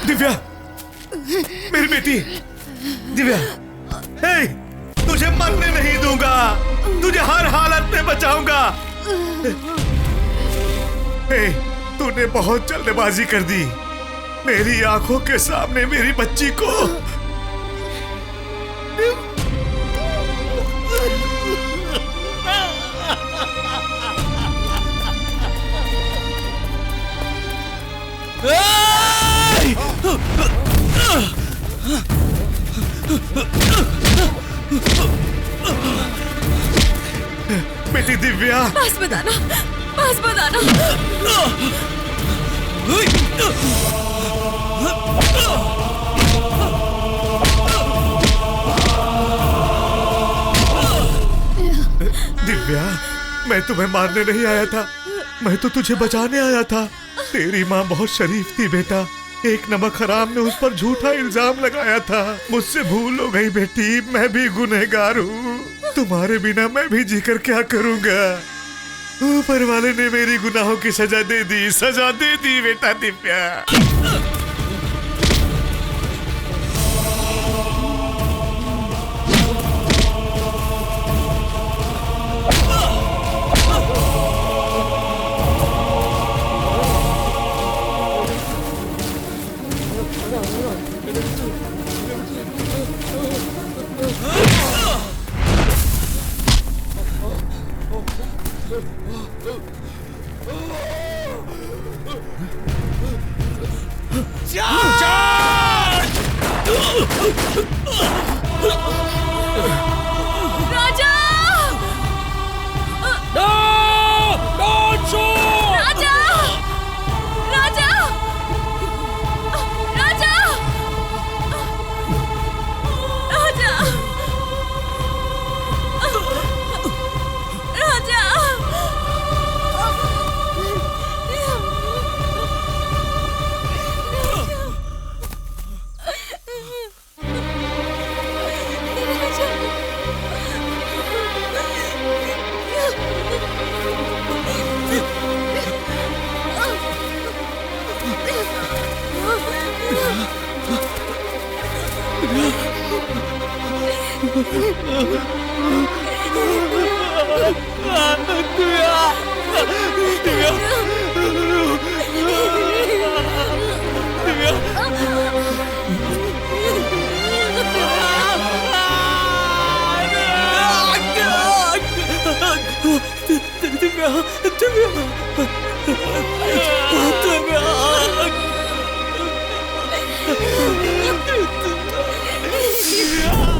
दिव्या, मेरी बेटी दिव्या, हे, तुझे मरने नहीं दूंगा, तुझे हर हालत में बचाऊंगा। हे, तूने बहुत जल्दबाजी कर दी। मेरी आंखों के सामने मेरी बच्ची को बेटी दिव्या, पास बताना, पास बताना। दिव्या, मैं तुम्हें मारने नहीं आया था, मैं तो तुझे बचाने आया था। तेरी माँ बहुत शरीफ थी बेटा, एक नमक हराम ने उस पर झूठा इल्जाम लगाया था। मुझसे भूल हो गई बेटी, मैं भी गुनहगार हूँ। तुम्हारे बिना मैं भी जीकर क्या करूँगा। ऊपर वाले ने मेरी गुनाहों की सजा दे दी बेटा दिव्या। राजा! राजा! राजा! राजा! राजा! राजा!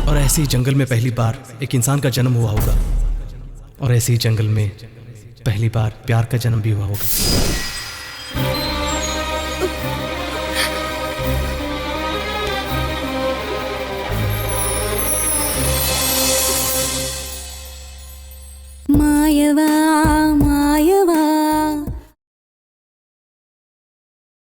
और ऐसे ही जंगल में पहली बार एक इंसान का जन्म हुआ होगा, और ऐसे ही जंगल में पहली बार प्यार का जन्म भी हुआ होगा।